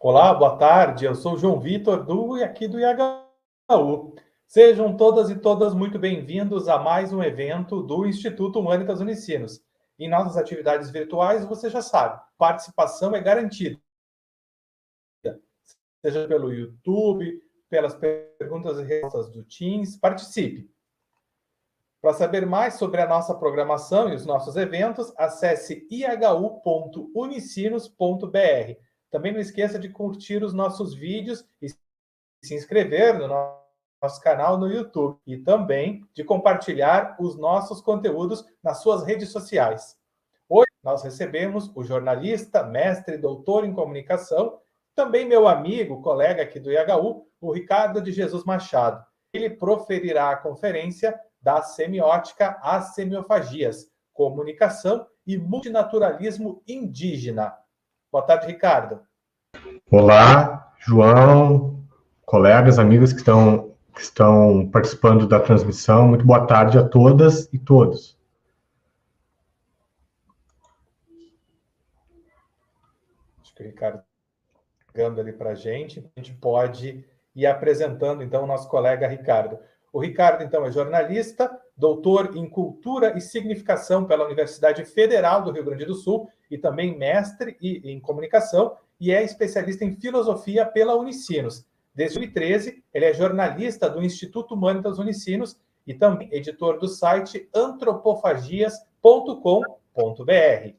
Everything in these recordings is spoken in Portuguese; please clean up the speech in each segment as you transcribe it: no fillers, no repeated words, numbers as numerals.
Olá, boa tarde. Eu sou o João Vitor aqui do IHU. Sejam todas e todas muito bem-vindos a mais um evento do Instituto Humanitas Unicinos. Em nossas atividades virtuais, você já sabe, participação é garantida. Seja pelo YouTube, pelas perguntas e respostas do Teams, participe. Para saber mais sobre a nossa programação e os nossos eventos, acesse ihu.unicinos.br. Também não esqueça de curtir os nossos vídeos e se inscrever no nosso canal no YouTube e também de compartilhar os nossos conteúdos nas suas redes sociais. Hoje nós recebemos o jornalista, mestre e doutor em comunicação, também meu amigo, colega aqui do IHU, o Ricardo de Jesus Machado. Ele proferirá a conferência da semiótica às semiofagias, comunicação e multinaturalismo indígena. Boa tarde, Ricardo. Olá, João, colegas, amigos que estão participando da transmissão. Muito boa tarde a todas e todos. Acho que o Ricardo chegando ali para a gente pode ir apresentando, então, o nosso colega Ricardo. O Ricardo, então, é jornalista, doutor em Cultura e Significação pela Universidade Federal do Rio Grande do Sul e também mestre em Comunicação e é especialista em Filosofia pela Unicinos. Desde 2013, ele é jornalista do Instituto Humanitas Unicinos e também editor do site antropofagias.com.br.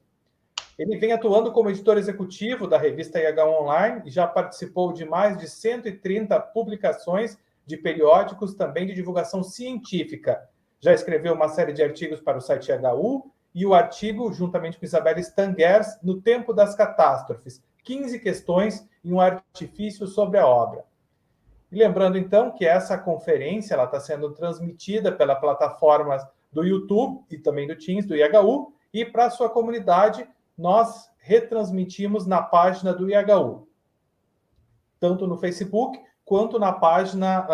Ele vem atuando como editor executivo da revista IH Online e já participou de mais de 130 publicações de periódicos, também de divulgação científica. Já escreveu uma série de artigos para o site IHU e o artigo, juntamente com Isabelle Stangers, No Tempo das Catástrofes, 15 questões e um artifício sobre a obra. E lembrando, então, que essa conferência está sendo transmitida pela plataforma do YouTube e também do Teams, do IHU, e para a sua comunidade, nós retransmitimos na página do IHU, tanto no Facebook, quanto na página,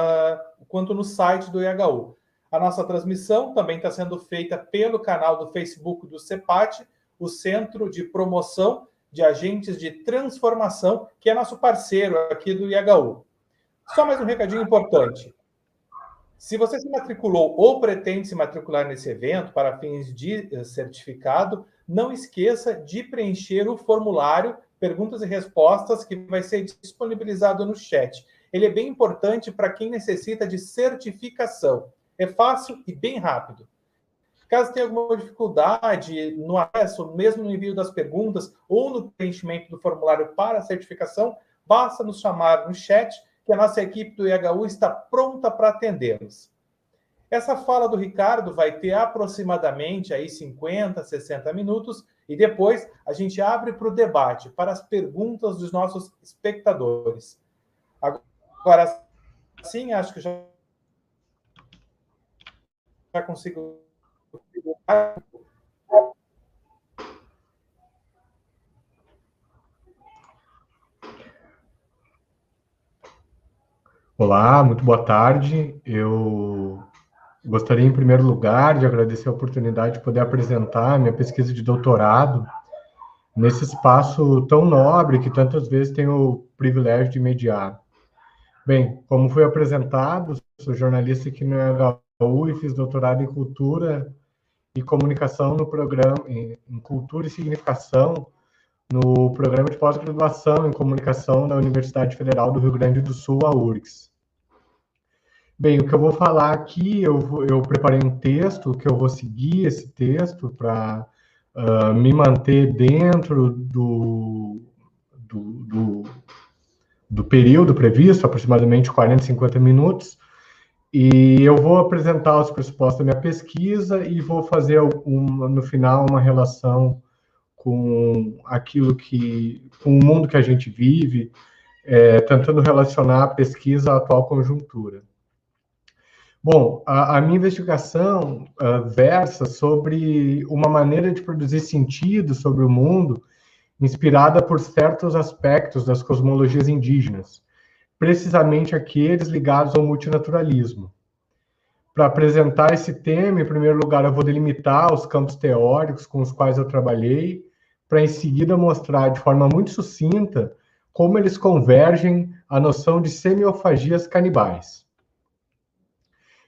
quanto no site do IHU. A nossa transmissão também está sendo feita pelo canal do Facebook do CEPAT, o Centro de Promoção de Agentes de Transformação, que é nosso parceiro aqui do IHU. Só mais um recadinho importante. Se você se matriculou ou pretende se matricular nesse evento para fins de certificado, não esqueça de preencher o formulário perguntas e respostas que vai ser disponibilizado no chat. Ele é bem importante para quem necessita de certificação. É fácil e bem rápido. Caso tenha alguma dificuldade no acesso, mesmo no envio das perguntas ou no preenchimento do formulário para a certificação, basta nos chamar no chat que a nossa equipe do IHU está pronta para atendê-los. Essa fala do Ricardo vai ter aproximadamente aí 50, 60 minutos e depois a gente abre para o debate, para as perguntas dos nossos espectadores. Agora sim, acho que já consigo... Olá, muito boa tarde. Eu gostaria, em primeiro lugar, de agradecer a oportunidade de poder apresentar minha pesquisa de doutorado nesse espaço tão nobre que tantas vezes tenho o privilégio de mediar. Bem, como foi apresentado, sou jornalista aqui no IHU e fiz doutorado em Cultura e Comunicação no programa em Cultura e Significação no programa de pós-graduação em Comunicação da Universidade Federal do Rio Grande do Sul, a URGS. Bem, o que eu vou falar aqui, eu preparei um texto, que eu vou seguir esse texto para me manter dentro do período previsto, aproximadamente 40, 50 minutos, e eu vou apresentar os pressupostos da minha pesquisa e vou fazer, no final, uma relação com aquilo com o mundo que a gente vive, tentando relacionar a pesquisa à atual conjuntura. Bom, a minha investigação versa sobre uma maneira de produzir sentido sobre o mundo inspirada por certos aspectos das cosmologias indígenas, precisamente aqueles ligados ao multinaturalismo. Para apresentar esse tema, em primeiro lugar, eu vou delimitar os campos teóricos com os quais eu trabalhei, para em seguida mostrar de forma muito sucinta como eles convergem à noção de semiofagias canibais.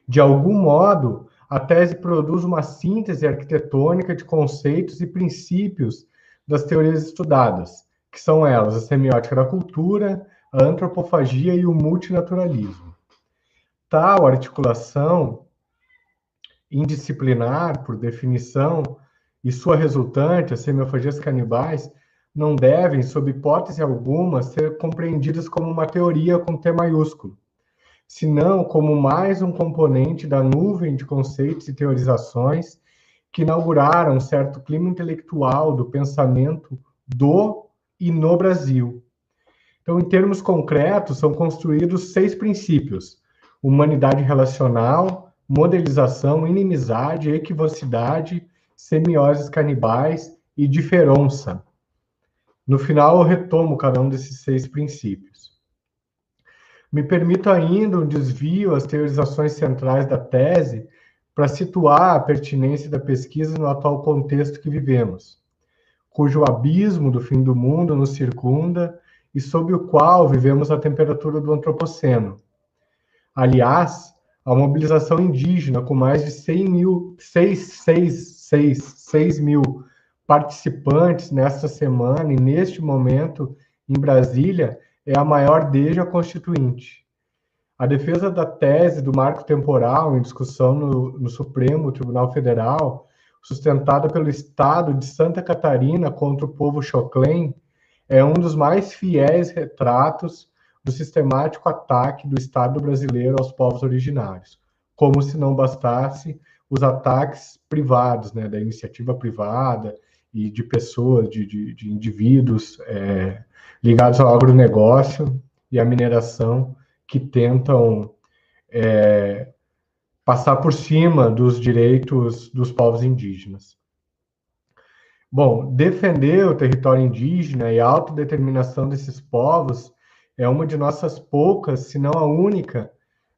De algum modo, a tese produz uma síntese arquitetônica de conceitos e princípios das teorias estudadas, que são elas a semiótica da cultura, a antropofagia e o multinaturalismo. Tal articulação indisciplinar, por definição, e sua resultante, as semiofagias canibais, não devem, sob hipótese alguma, ser compreendidas como uma teoria com T maiúsculo, senão como mais um componente da nuvem de conceitos e teorizações que inauguraram um certo clima intelectual do pensamento do e no Brasil. Então, em termos concretos, são construídos 6 princípios: humanidade relacional, modelização, inimizade, equivocidade, semioses canibais e diferença. No final, eu retomo cada um desses 6 princípios. Me permito ainda um desvio às teorizações centrais da tese para situar a pertinência da pesquisa no atual contexto que vivemos, cujo abismo do fim do mundo nos circunda e sob o qual vivemos a temperatura do antropoceno. Aliás, a mobilização indígena, com mais de 6 mil participantes nesta semana e neste momento em Brasília, é a maior desde a Constituinte. A defesa da tese do marco temporal em discussão no Supremo Tribunal Federal, sustentada pelo Estado de Santa Catarina contra o povo Xoclen, é um dos mais fiéis retratos do sistemático ataque do Estado brasileiro aos povos originários, como se não bastasse os ataques privados, né, da iniciativa privada e de pessoas, de indivíduos ligados ao agronegócio e à mineração que tentam passar por cima dos direitos dos povos indígenas. Bom, defender o território indígena e a autodeterminação desses povos é uma de nossas poucas, se não a única,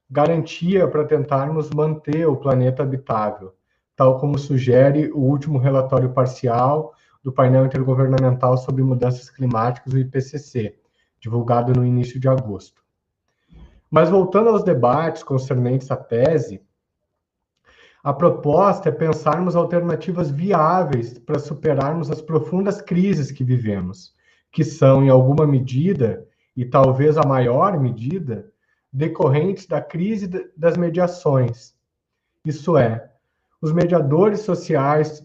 garantia para tentarmos manter o planeta habitável, tal como sugere o último relatório parcial do painel intergovernamental sobre mudanças climáticas, o IPCC, divulgado no início de agosto. Mas voltando aos debates concernentes à tese, a proposta é pensarmos alternativas viáveis para superarmos as profundas crises que vivemos, que são, em alguma medida, e talvez a maior medida, decorrentes da crise das mediações. Isso é, os mediadores sociais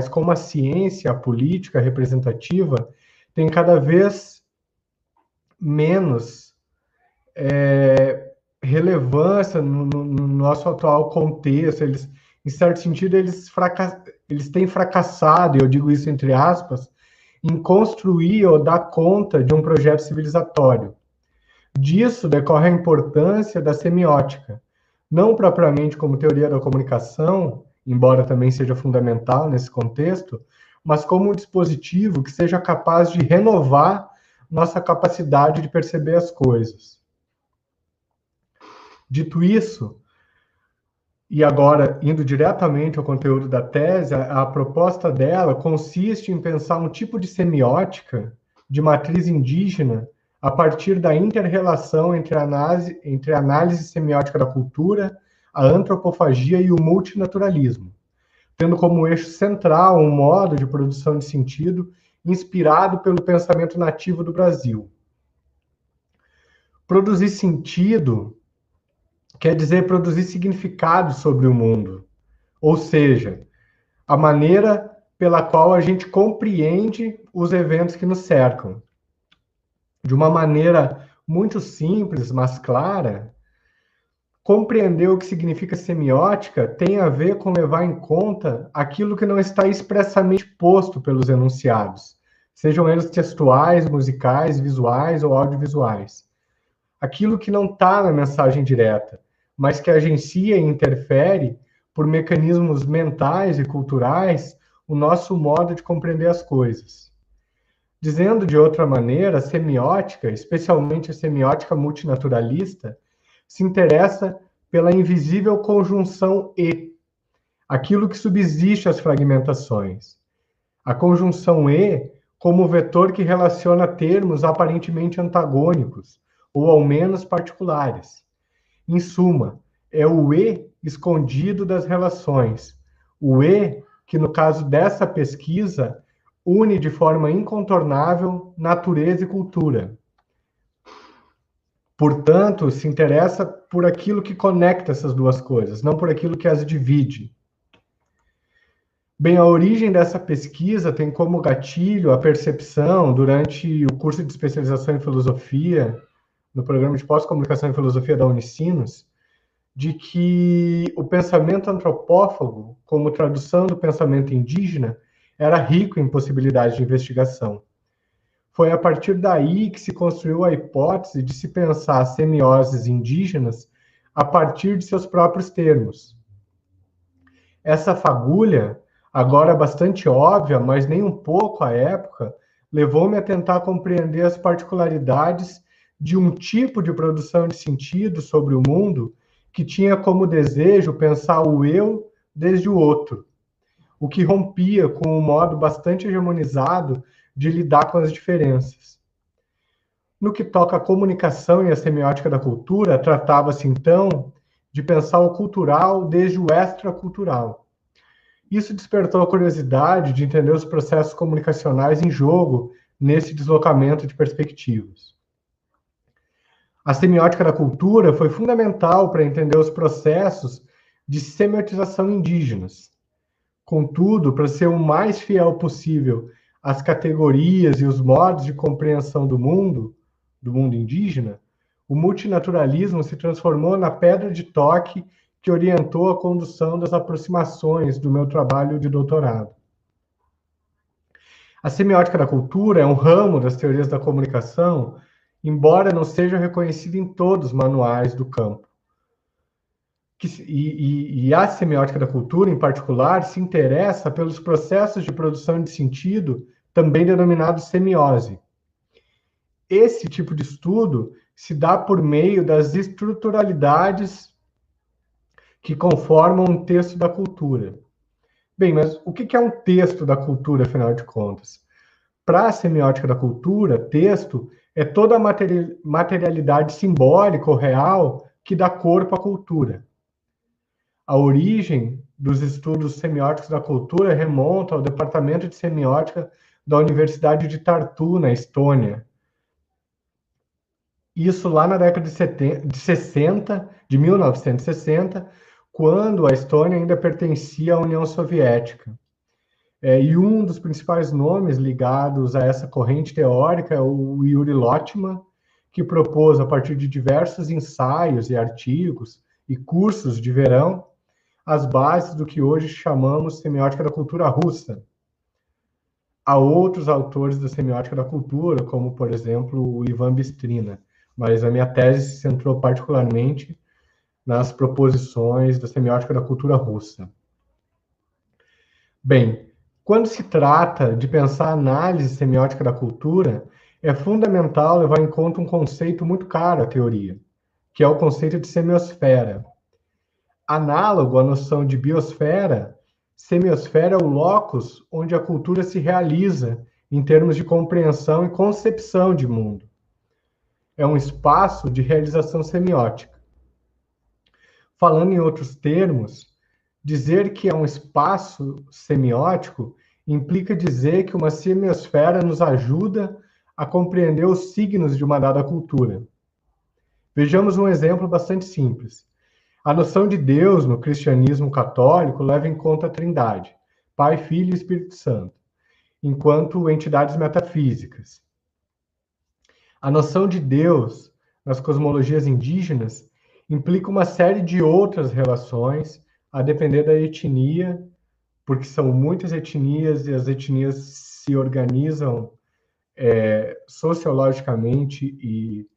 como a ciência, a política representativa, têm cada vez menos relevância no nosso atual contexto. Eles, em certo sentido, eles têm fracassado, e eu digo isso entre aspas, em construir ou dar conta de um projeto civilizatório. Disso decorre a importância da semiótica, não propriamente como teoria da comunicação, embora também seja fundamental nesse contexto, mas como um dispositivo que seja capaz de renovar nossa capacidade de perceber as coisas. Dito isso, e agora indo diretamente ao conteúdo da tese, a proposta dela consiste em pensar um tipo de semiótica de matriz indígena a partir da inter-relação entre a análise semiótica da cultura, a antropofagia e o multinaturalismo, tendo como eixo central um modo de produção de sentido inspirado pelo pensamento nativo do Brasil. Produzir sentido quer dizer produzir significado sobre o mundo, ou seja, a maneira pela qual a gente compreende os eventos que nos cercam. De uma maneira muito simples, mas clara, compreender o que significa semiótica tem a ver com levar em conta aquilo que não está expressamente posto pelos enunciados, sejam eles textuais, musicais, visuais ou audiovisuais. Aquilo que não está na mensagem direta, mas que agencia e interfere, por mecanismos mentais e culturais, o nosso modo de compreender as coisas. Dizendo de outra maneira, a semiótica, especialmente a semiótica multinaturalista, se interessa pela invisível conjunção e, aquilo que subsiste às fragmentações. A conjunção e como vetor que relaciona termos aparentemente antagônicos, ou ao menos particulares. Em suma, é o E escondido das relações. O E que, no caso dessa pesquisa, une de forma incontornável natureza e cultura. Portanto, se interessa por aquilo que conecta essas duas coisas, não por aquilo que as divide. Bem, a origem dessa pesquisa tem como gatilho a percepção, durante o curso de especialização em filosofia, no programa de pós-comunicação em filosofia da Unicinos, de que o pensamento antropófago, como tradução do pensamento indígena, era rico em possibilidades de investigação. Foi a partir daí que se construiu a hipótese de se pensar semioses indígenas a partir de seus próprios termos. Essa fagulha, agora bastante óbvia, mas nem um pouco à época, levou-me a tentar compreender as particularidades de um tipo de produção de sentido sobre o mundo que tinha como desejo pensar o eu desde o outro, o que rompia com um modo bastante hegemonizado de lidar com as diferenças. No que toca à comunicação e à semiótica da cultura, tratava-se, então, de pensar o cultural desde o extracultural. Isso despertou a curiosidade de entender os processos comunicacionais em jogo nesse deslocamento de perspectivas. A semiótica da cultura foi fundamental para entender os processos de semiotização indígenas. Contudo, para ser o mais fiel possível às categorias e os modos de compreensão do mundo indígena, o multinaturalismo se transformou na pedra de toque que orientou a condução das aproximações do meu trabalho de doutorado. A semiótica da cultura é um ramo das teorias da comunicação, embora não seja reconhecido em todos os manuais do campo. E a semiótica da cultura, em particular, se interessa pelos processos de produção de sentido, também denominados semiose. Esse tipo de estudo se dá por meio das estruturalidades que conformam um texto da cultura. Bem, mas o que é um texto da cultura, afinal de contas? Para a semiótica da cultura, texto é toda a materialidade simbólica ou real que dá corpo à cultura. A origem dos estudos semióticos da cultura remonta ao Departamento de Semiótica da Universidade de Tartu, na Estônia. Isso lá na década de 1960, quando a Estônia ainda pertencia à União Soviética. E um dos principais nomes ligados a essa corrente teórica é o Yuri Lotman, que propôs, a partir de diversos ensaios e artigos e cursos de verão, as bases do que hoje chamamos semiótica da cultura russa. Há outros autores da semiótica da cultura, como, por exemplo, o Ivan Bistrina, mas a minha tese se centrou particularmente nas proposições da semiótica da cultura russa. Bem, quando se trata de pensar a análise semiótica da cultura, é fundamental levar em conta um conceito muito caro à teoria, que é o conceito de semiosfera. Análogo à noção de biosfera, semiosfera é o locus onde a cultura se realiza em termos de compreensão e concepção de mundo. É um espaço de realização semiótica. Falando em outros termos, dizer que é um espaço semiótico implica dizer que uma semiosfera nos ajuda a compreender os signos de uma dada cultura. Vejamos um exemplo bastante simples. A noção de Deus no cristianismo católico leva em conta a Trindade, Pai, Filho e Espírito Santo, enquanto entidades metafísicas. A noção de Deus nas cosmologias indígenas implica uma série de outras relações, a depender da etnia, porque são muitas etnias e as etnias se organizam sociologicamente e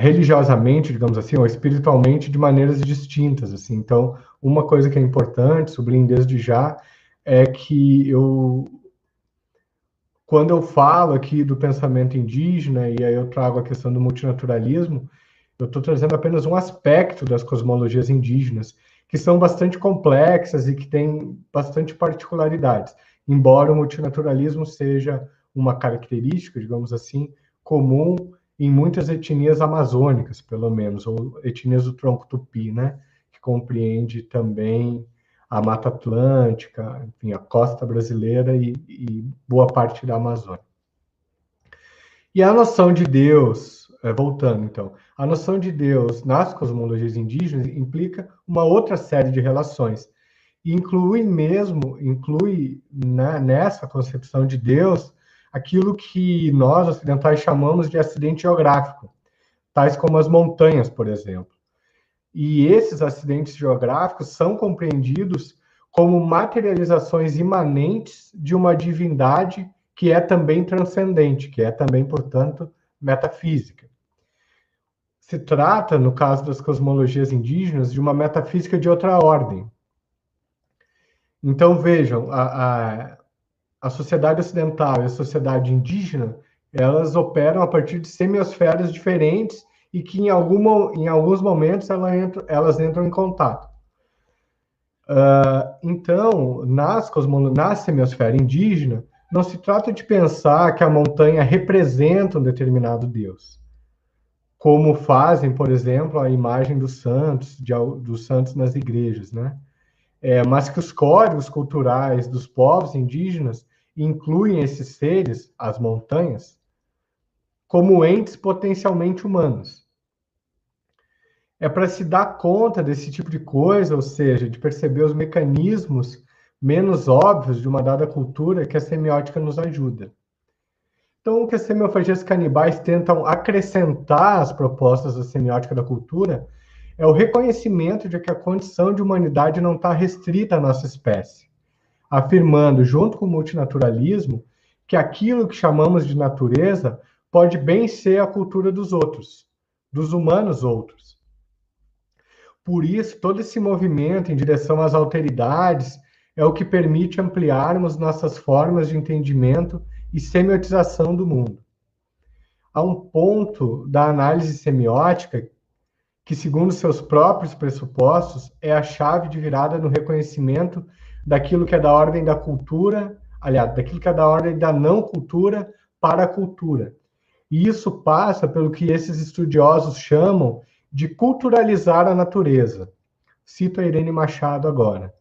religiosamente, digamos assim, ou espiritualmente de maneiras distintas, assim. Então, uma coisa que é importante, sublinho desde já, é que quando eu falo aqui do pensamento indígena, e aí eu trago a questão do multinaturalismo, eu estou trazendo apenas um aspecto das cosmologias indígenas, que são bastante complexas e que têm bastante particularidades. embora o multinaturalismo seja uma característica, digamos assim, comum em muitas etnias amazônicas, pelo menos, ou etnias do tronco tupi, né? Que compreende também a Mata Atlântica, enfim, a costa brasileira e boa parte da Amazônia. E a noção de Deus, voltando então, a noção de Deus nas cosmologias indígenas implica uma outra série de relações. E inclui nessa concepção de Deus aquilo que nós ocidentais chamamos de acidente geográfico, tais como as montanhas, por exemplo. E esses acidentes geográficos são compreendidos como materializações imanentes de uma divindade que é também transcendente, que é também, portanto, metafísica. Se trata, no caso das cosmologias indígenas, de uma metafísica de outra ordem. Então, vejam, a sociedade ocidental e a sociedade indígena, elas operam a partir de semiosferas diferentes e que, em alguns momentos, elas entram em contato. Então, na semiosfera indígena, não se trata de pensar que a montanha representa um determinado Deus, como fazem, por exemplo, a imagem dos santos nas igrejas, né? Mas que os códigos culturais dos povos indígenas incluem esses seres, as montanhas, como entes potencialmente humanos. É para se dar conta desse tipo de coisa, ou seja, de perceber os mecanismos menos óbvios de uma dada cultura que a semiótica nos ajuda. Então, o que as semiofagias canibais tentam acrescentar às propostas da semiótica da cultura é o reconhecimento de que a condição de humanidade não está restrita à nossa espécie, afirmando, junto com o multinaturalismo, que aquilo que chamamos de natureza pode bem ser a cultura dos outros, dos humanos outros. Por isso, todo esse movimento em direção às alteridades é o que permite ampliarmos nossas formas de entendimento e semiotização do mundo. Há um ponto da análise semiótica que, segundo seus próprios pressupostos, é a chave de virada no reconhecimento daquilo que é da ordem da cultura, aliás, daquilo que é da ordem da não cultura para a cultura. E isso passa pelo que esses estudiosos chamam de culturalizar a natureza. Cito a Irene Machado agora.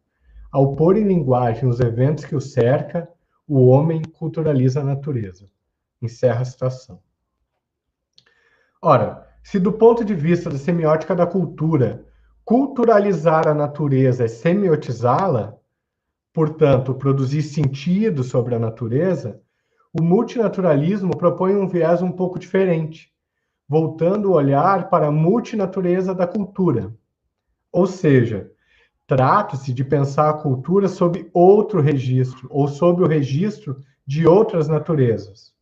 Ao pôr em linguagem os eventos que o cerca, o homem culturaliza a natureza. Encerra a citação. Ora, se do ponto de vista da semiótica da cultura, culturalizar a natureza é semiotizá-la, portanto, produzir sentido sobre a natureza, o multinaturalismo propõe um viés um pouco diferente, voltando o olhar para a multinatureza da cultura. Ou seja, trata-se de pensar a cultura sob outro registro, ou sob o registro de outras naturezas.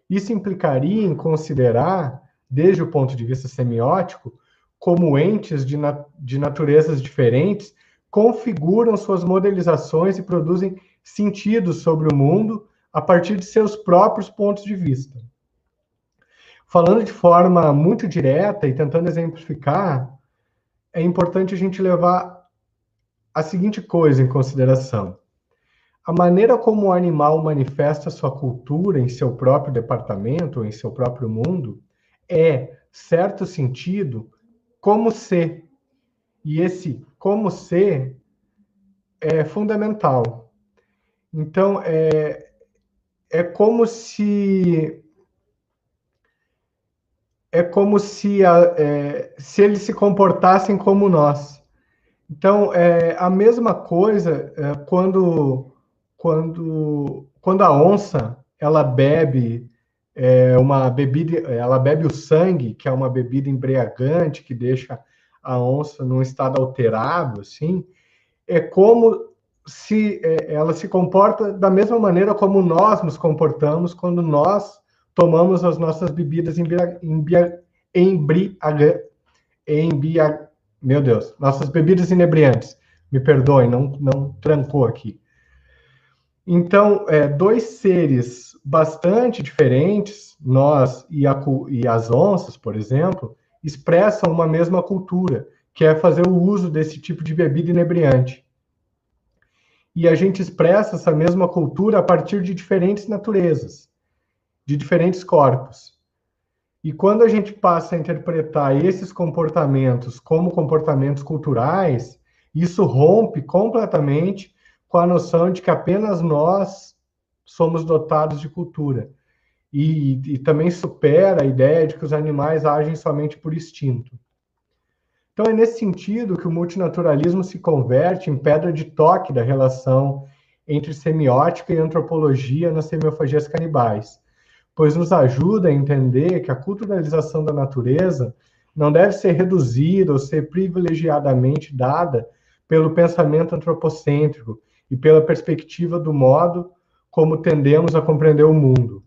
Isso implicaria em considerar, desde o ponto de vista semiótico, como entes de naturezas diferentes configuram suas modelizações e produzem sentidos sobre o mundo a partir de seus próprios pontos de vista. Falando de forma muito direta e tentando exemplificar, é importante a gente levar a seguinte coisa em consideração. A maneira como o animal manifesta sua cultura em seu próprio departamento, ou em seu próprio mundo, é, certo sentido, como ser. E esse como ser é fundamental. Então, é como se se eles se comportassem como nós. Então, a mesma coisa quando a onça ela bebe uma bebida, ela bebe o sangue, que é uma bebida embriagante que deixa a onça num estado alterado, assim, é como se ela se comporta da mesma maneira como nós nos comportamos quando nós tomamos as nossas bebidas meu Deus, nossas bebidas inebriantes. Me perdoem, não trancou aqui. Então, dois seres bastante diferentes, nós e as onças, por exemplo, expressam uma mesma cultura, que é fazer o uso desse tipo de bebida inebriante. e a gente expressa essa mesma cultura a partir de diferentes naturezas, de diferentes corpos. E quando a gente passa a interpretar esses comportamentos como comportamentos culturais, isso rompe completamente com a noção de que apenas nós somos dotados de cultura. E também supera a ideia de que os animais agem somente por instinto. Então, é nesse sentido que o multinaturalismo se converte em pedra de toque da relação entre semiótica e antropologia nas semiofagias canibais, pois nos ajuda a entender que a culturalização da natureza não deve ser reduzida ou ser privilegiadamente dada pelo pensamento antropocêntrico e pela perspectiva do modo como tendemos a compreender o mundo.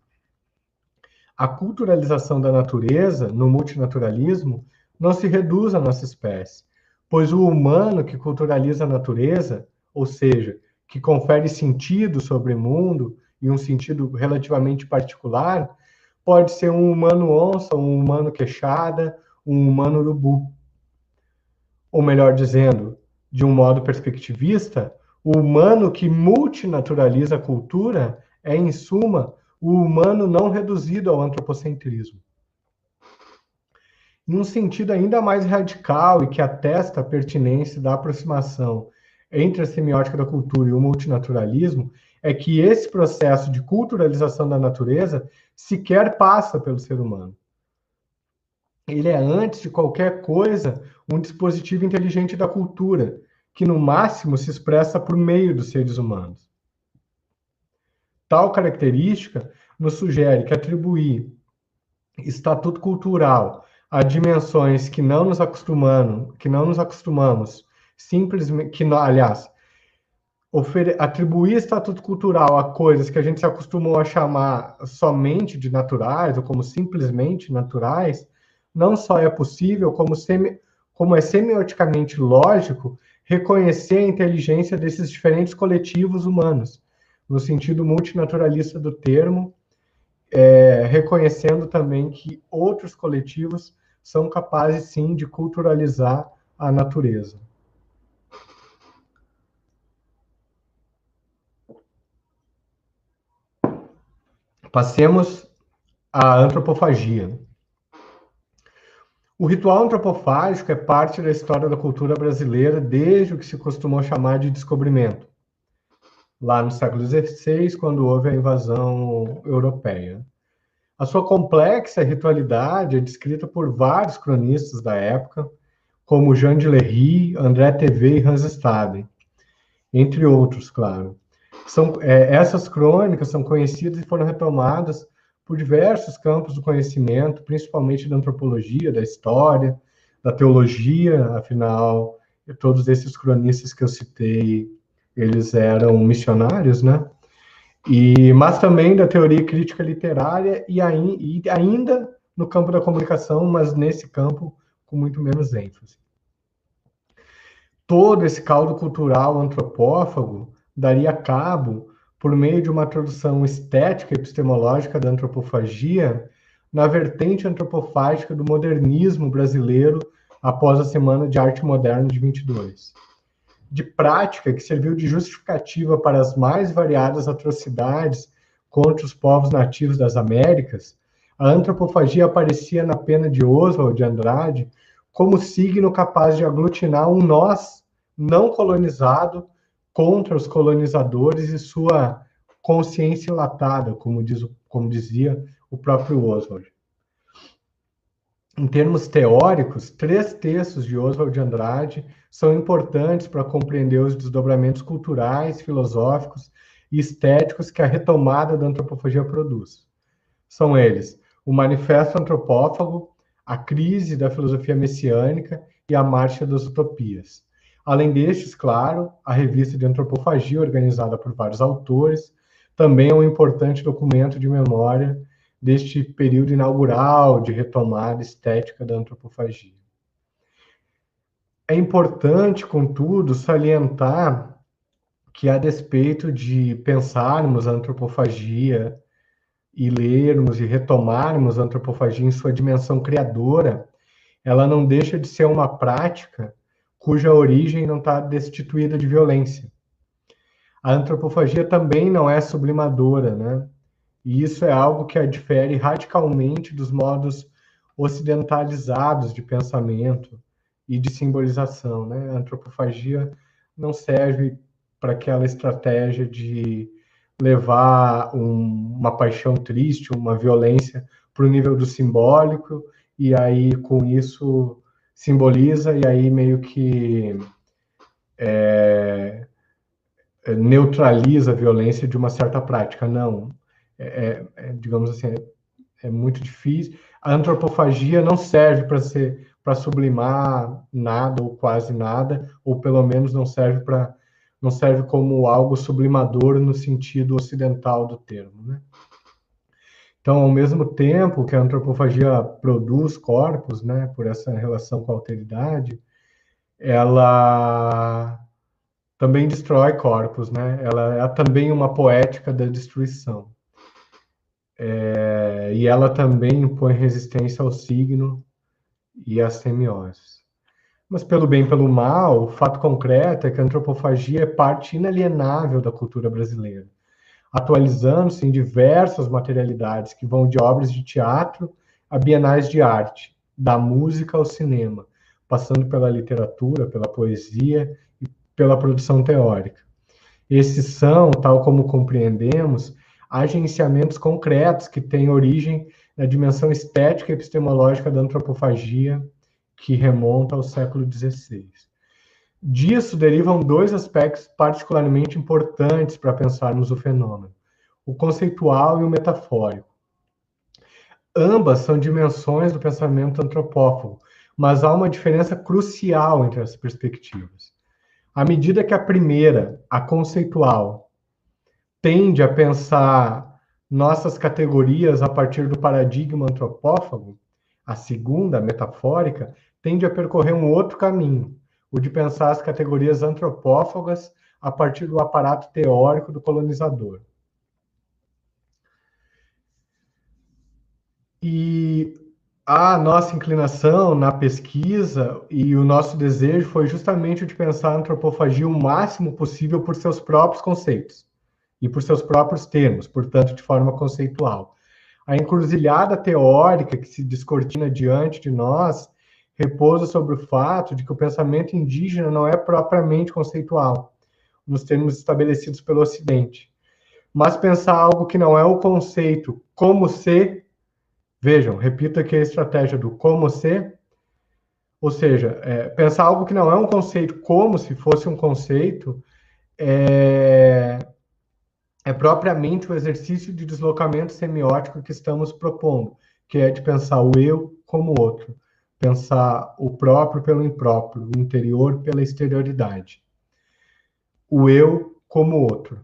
A culturalização da natureza, no multinaturalismo, não se reduz à nossa espécie, pois o humano que culturaliza a natureza, ou seja, que confere sentido sobre o mundo, e um sentido relativamente particular, pode ser um humano onça, um humano queixada, um humano urubu. Ou melhor dizendo, de um modo perspectivista, o humano que multinaturaliza a cultura é, em suma, o humano não reduzido ao antropocentrismo. Em um sentido ainda mais radical e que atesta a pertinência da aproximação entre a semiótica da cultura e o multinaturalismo, é que esse processo de culturalização da natureza sequer passa pelo ser humano. Ele é, antes de qualquer coisa, um dispositivo inteligente da cultura, que no máximo se expressa por meio dos seres humanos. Tal característica nos sugere que atribuir estatuto cultural a dimensões que não nos acostumamos, simplesmente, atribuir estatuto cultural a coisas que a gente se acostumou a chamar somente de naturais, ou como simplesmente naturais, não só é possível, como é semioticamente lógico, reconhecer a inteligência desses diferentes coletivos humanos, no sentido multinaturalista do termo, reconhecendo também que outros coletivos são capazes, sim, de culturalizar a natureza. Passemos à antropofagia. O ritual antropofágico é parte da história da cultura brasileira desde o que se costumou chamar de descobrimento, lá no século XVI, quando houve a invasão europeia. A sua complexa ritualidade é descrita por vários cronistas da época, como Jean de Lery, André Tevet e Hans Staden, entre outros, claro. Essas crônicas são conhecidas e foram retomadas por diversos campos do conhecimento, principalmente da antropologia, da história, da teologia, afinal, todos esses cronistas que eu citei, eles eram missionários, né? Mas também da teoria crítica literária e ainda no campo da comunicação, mas nesse campo com muito menos ênfase. Todo esse caldo cultural antropófago daria cabo, por meio de uma tradução estética e epistemológica da antropofagia, na vertente antropofágica do modernismo brasileiro após a Semana de Arte Moderna de 22. De prática que serviu de justificativa para as mais variadas atrocidades contra os povos nativos das Américas, a antropofagia aparecia na pena de Oswald de Andrade como signo capaz de aglutinar um nós não colonizado contra os colonizadores e sua consciência enlatada, como dizia o próprio Oswald. Em termos teóricos, 3 textos de Oswald de Andrade são importantes para compreender os desdobramentos culturais, filosóficos e estéticos que a retomada da antropofagia produz. São eles: o Manifesto Antropófago, a Crise da Filosofia Messiânica e a Marcha das Utopias. Além destes, claro, a Revista de Antropofagia, organizada por vários autores, também é um importante documento de memória deste período inaugural de retomada estética da antropofagia. É importante, contudo, salientar que, a despeito de pensarmos a antropofagia e lermos e retomarmos a antropofagia em sua dimensão criadora, ela não deixa de ser uma prática cuja origem não está destituída de violência. a antropofagia também não é sublimadora, né? E isso é algo que a difere radicalmente dos modos ocidentalizados de pensamento e de simbolização, né? A antropofagia não serve para aquela estratégia de levar uma paixão triste, uma violência para o nível do simbólico, e aí com isso simboliza, e aí meio que neutraliza a violência de uma certa prática. Não. Digamos assim, é muito difícil. A antropofagia não serve para sublimar nada ou quase nada, ou pelo menos não serve como algo sublimador no sentido ocidental do termo, né? Então, ao mesmo tempo que a antropofagia produz corpos, né, por essa relação com a alteridade, ela também destrói corpos, né? Ela é também uma poética da destruição. E ela também impõe resistência ao signo e às semioses. Mas pelo bem e pelo mal, o fato concreto é que a antropofagia é parte inalienável da cultura brasileira, atualizando-se em diversas materialidades que vão de obras de teatro a bienais de arte, da música ao cinema, passando pela literatura, pela poesia e pela produção teórica. Esses são, tal como compreendemos, agenciamentos concretos que têm origem na dimensão estética e epistemológica da antropofagia, que remonta ao século XVI. Disso derivam dois aspectos particularmente importantes para pensarmos o fenômeno: o conceitual e o metafórico. Ambas são dimensões do pensamento antropófago, mas há uma diferença crucial entre as perspectivas. À medida que a primeira, a conceitual, tende a pensar nossas categorias a partir do paradigma antropófago, a segunda, a metafórica, tende a percorrer um outro caminho, o de pensar as categorias antropófagas a partir do aparato teórico do colonizador. E a nossa inclinação na pesquisa e o nosso desejo foi justamente o de pensar a antropofagia o máximo possível por seus próprios conceitos e por seus próprios termos, portanto, de forma conceitual. A encruzilhada teórica que se descortina diante de nós repousa sobre o fato de que o pensamento indígena não é propriamente conceitual, nos termos estabelecidos pelo Ocidente, mas pensar algo que não é o conceito como se, vejam, repito aqui a estratégia do como se, ou seja, pensar algo que não é um conceito como se fosse um conceito, é propriamente o exercício de deslocamento semiótico que estamos propondo, que é de pensar o eu como outro, pensar o próprio pelo impróprio, o interior pela exterioridade, o eu como outro.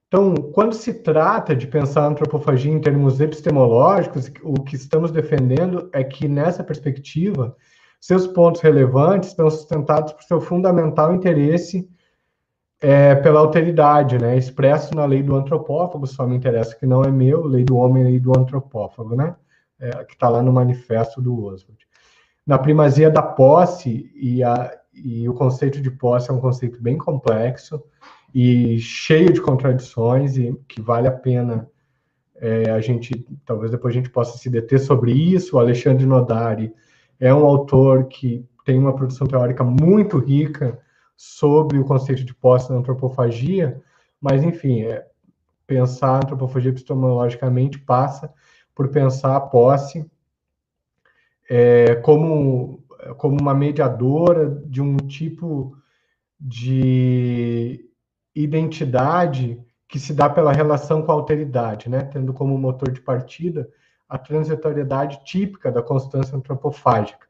Então, quando se trata de pensar a antropofagia em termos epistemológicos, o que estamos defendendo é que, nessa perspectiva, seus pontos relevantes estão sustentados por seu fundamental interesse pela alteridade, né? Expresso na lei do antropófago, só me interessa que não é meu, lei do homem, lei do antropófago, né? Que está lá no manifesto do Oswald. Na primazia da posse, e o conceito de posse é um conceito bem complexo e cheio de contradições, e que vale a pena talvez depois a gente possa se deter sobre isso. O Alexandre Nodari é um autor que tem uma produção teórica muito rica sobre o conceito de posse na antropofagia, mas, enfim, pensar a antropofagia epistemologicamente passa por pensar a posse como uma mediadora de um tipo de identidade que se dá pela relação com a alteridade, né? Tendo como motor de partida a transitoriedade típica da constância antropofágica,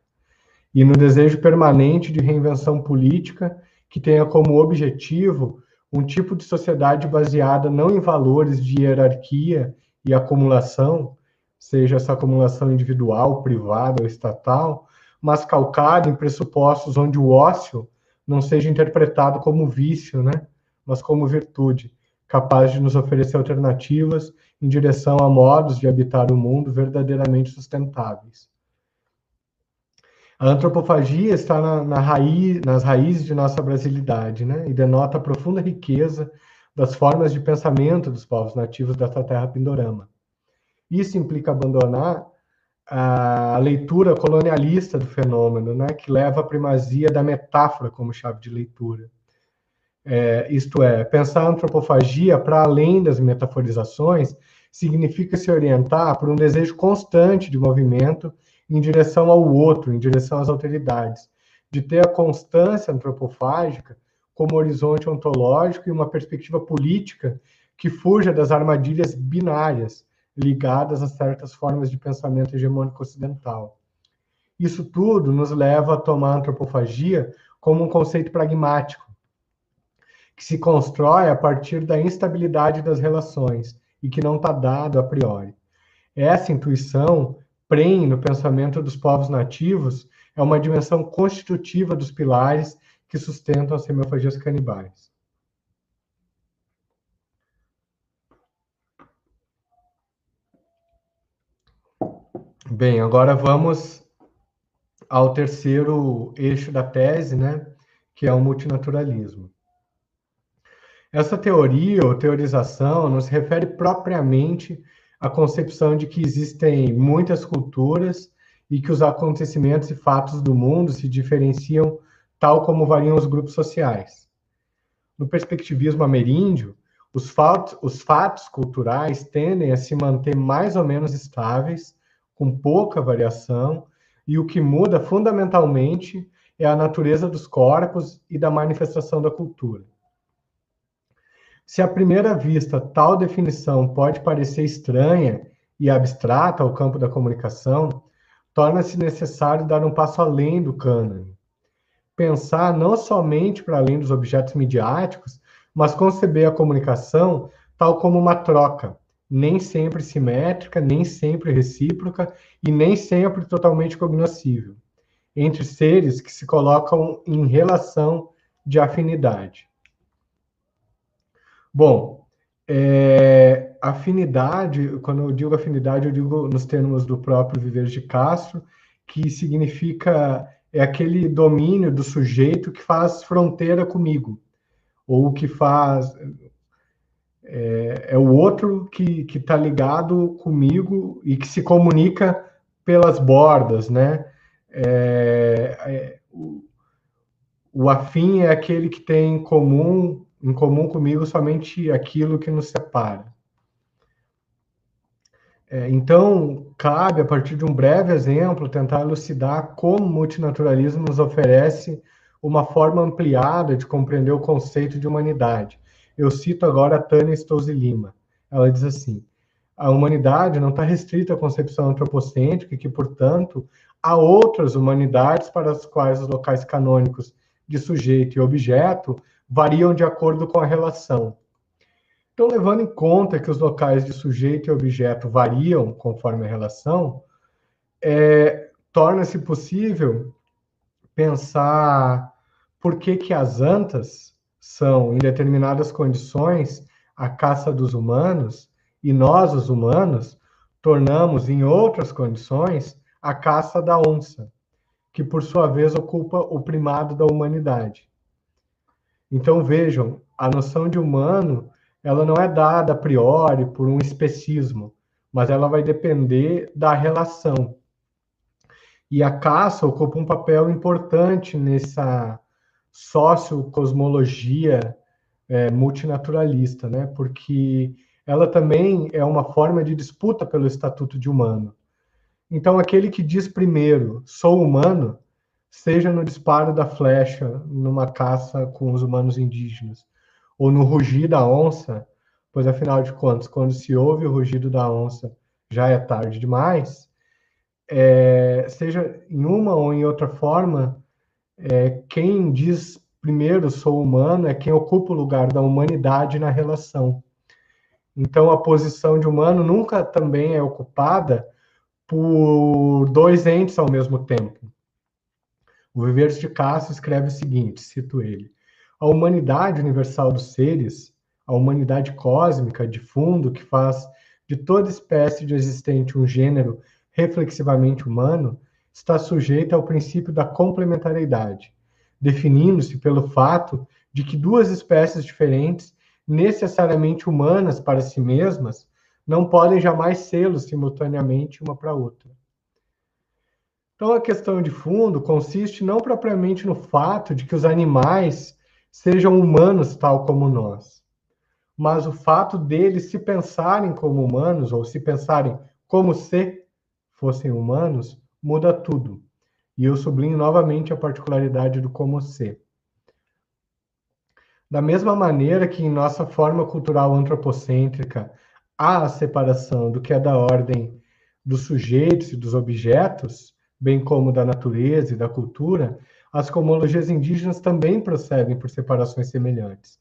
e no desejo permanente de reinvenção política que tenha como objetivo um tipo de sociedade baseada não em valores de hierarquia e acumulação, seja essa acumulação individual, privada ou estatal, mas calcada em pressupostos onde o ócio não seja interpretado como vício, né, mas como virtude, capaz de nos oferecer alternativas em direção a modos de habitar o mundo verdadeiramente sustentáveis. A antropofagia está nas raízes de nossa brasilidade, né? E denota a profunda riqueza das formas de pensamento dos povos nativos dessa terra pindorama. Isso implica abandonar a leitura colonialista do fenômeno, né? Que leva à primazia da metáfora como chave de leitura. Isto é, pensar a antropofagia para além das metaforizações significa se orientar por um desejo constante de movimento em direção ao outro, em direção às alteridades, de ter a constância antropofágica como horizonte ontológico e uma perspectiva política que fuja das armadilhas binárias ligadas a certas formas de pensamento hegemônico ocidental. Isso tudo nos leva a tomar a antropofagia como um conceito pragmático, que se constrói a partir da instabilidade das relações e que não está dado a priori. Essa intuição, prenhe no pensamento dos povos nativos, é uma dimensão constitutiva dos pilares que sustentam as semiofagias canibais. Bem, agora vamos ao terceiro eixo da tese, né, que é o multinaturalismo. Essa teoria ou teorização não se refere propriamente à concepção de que existem muitas culturas e que os acontecimentos e fatos do mundo se diferenciam tal como variam os grupos sociais. No perspectivismo ameríndio, os fatos culturais tendem a se manter mais ou menos estáveis, com pouca variação, e o que muda fundamentalmente é a natureza dos corpos e da manifestação da cultura. Se à primeira vista tal definição pode parecer estranha e abstrata ao campo da comunicação, torna-se necessário dar um passo além do cânone. Pensar não somente para além dos objetos midiáticos, mas conceber a comunicação tal como uma troca, nem sempre simétrica, nem sempre recíproca e nem sempre totalmente cognoscível, entre seres que se colocam em relação de afinidade. Bom, afinidade, quando eu digo afinidade, eu digo nos termos do próprio Viveros de Castro, que significa aquele domínio do sujeito que faz fronteira comigo, ou que faz o outro que está ligado comigo e que se comunica pelas bordas, né? O afim é aquele que tem em comum comigo somente aquilo que nos separa. Então, cabe, a partir de um breve exemplo, tentar elucidar como o multinaturalismo nos oferece uma forma ampliada de compreender o conceito de humanidade. Eu cito agora a Tânia Stolze Lima. Ela diz assim: a humanidade não está restrita à concepção antropocêntrica e que, portanto, há outras humanidades para as quais os locais canônicos de sujeito e objeto variam de acordo com a relação. Então, levando em conta que os locais de sujeito e objeto variam conforme a relação, torna-se possível pensar por que as antas são, em determinadas condições, a caça dos humanos, e nós, os humanos, tornamos, em outras condições, a caça da onça, que, por sua vez, ocupa o primado da humanidade. Então, vejam, a noção de humano, ela não é dada a priori por um especismo, mas ela vai depender da relação. E a caça ocupa um papel importante nessa sociocosmologia multinaturalista, né? Porque ela também é uma forma de disputa pelo estatuto de humano. Então, aquele que diz primeiro, sou humano, seja no disparo da flecha numa caça com os humanos indígenas, ou no rugir da onça, pois, afinal de contas, quando se ouve o rugido da onça, já é tarde demais, seja em uma ou em outra forma, quem diz primeiro sou humano é quem ocupa o lugar da humanidade na relação. Então, a posição de humano nunca também é ocupada por dois entes ao mesmo tempo. O Viveros de Castro escreve o seguinte, cito ele: a humanidade universal dos seres, a humanidade cósmica de fundo que faz de toda espécie de existente um gênero reflexivamente humano, está sujeita ao princípio da complementariedade, definindo-se pelo fato de que duas espécies diferentes, necessariamente humanas para si mesmas, não podem jamais sê-lo simultaneamente uma para outra. Então, a questão de fundo consiste não propriamente no fato de que os animais sejam humanos tal como nós, mas o fato deles se pensarem como humanos, ou se pensarem como se fossem humanos, muda tudo. E eu sublinho novamente a particularidade do como se. Da mesma maneira que em nossa forma cultural antropocêntrica há a separação do que é da ordem dos sujeitos e dos objetos, bem como da natureza e da cultura, as cosmologias indígenas também procedem por separações semelhantes.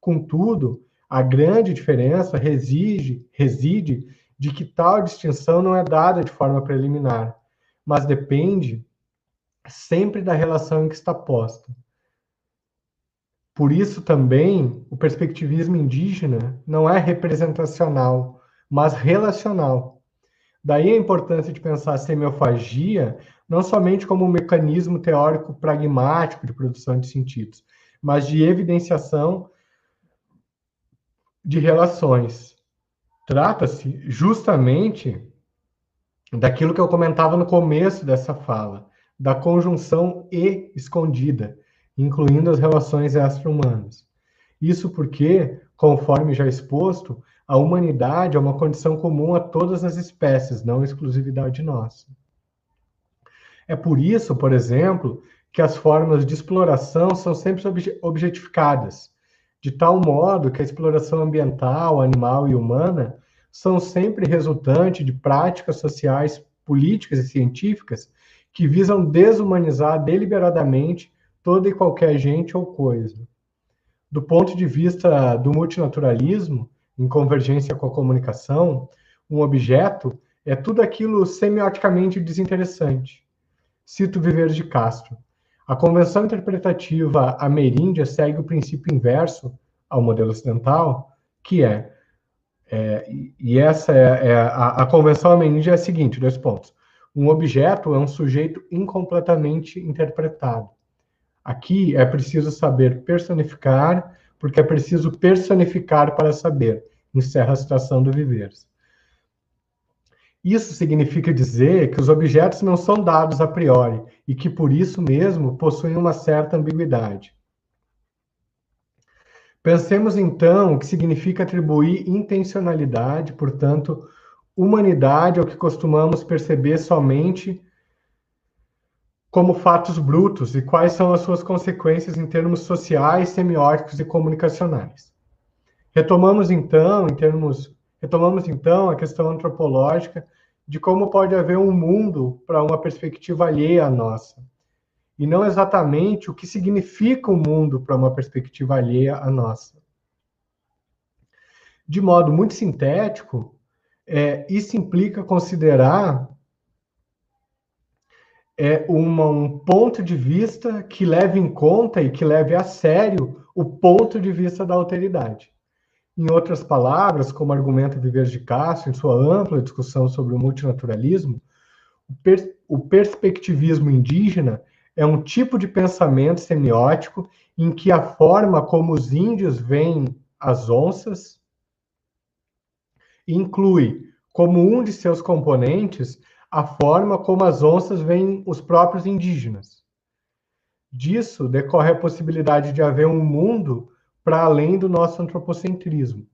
Contudo, a grande diferença reside de que tal distinção não é dada de forma preliminar, mas depende sempre da relação em que está posta. Por isso também o perspectivismo indígena não é representacional, mas relacional. Daí a importância de pensar a semiofagia não somente como um mecanismo teórico pragmático de produção de sentidos, mas de evidenciação de relações. Trata-se justamente daquilo que eu comentava no começo dessa fala, da conjunção e escondida, incluindo as relações extra-humanas. Isso porque, conforme já exposto, a humanidade é uma condição comum a todas as espécies, não exclusividade nossa. É por isso, por exemplo, que as formas de exploração são sempre objetificadas, de tal modo que a exploração ambiental, animal e humana são sempre resultante de práticas sociais, políticas e científicas que visam desumanizar deliberadamente toda e qualquer gente ou coisa. Do ponto de vista do multilateralismo, em convergência com a comunicação, um objeto é tudo aquilo semioticamente desinteressante. Cito Viveros de Castro. A convenção interpretativa ameríndia segue o princípio inverso ao modelo ocidental, que a convenção ameríndia é a seguinte, 2 pontos. Um objeto é um sujeito incompletamente interpretado. Aqui é preciso saber personificar, porque é preciso personificar para saber. Encerra a citação do Viveros. Isso significa dizer que os objetos não são dados a priori e que, por isso mesmo, possuem uma certa ambiguidade. Pensemos, então, o que significa atribuir intencionalidade, portanto, humanidade ao que costumamos perceber somente como fatos brutos e quais são as suas consequências em termos sociais, semióticos e comunicacionais. Retomamos então a questão antropológica de como pode haver um mundo para uma perspectiva alheia à nossa, e não exatamente o que significa um mundo para uma perspectiva alheia à nossa. De modo muito sintético, isso implica considerar um ponto de vista que leve em conta e que leve a sério o ponto de vista da alteridade. Em outras palavras, como argumenta Viveros de Castro em sua ampla discussão sobre o multilateralismo, o perspectivismo indígena é um tipo de pensamento semiótico em que a forma como os índios veem as onças inclui, como um de seus componentes, a forma como as onças veem os próprios indígenas. Disso decorre a possibilidade de haver um mundo para além do nosso antropocentrismo.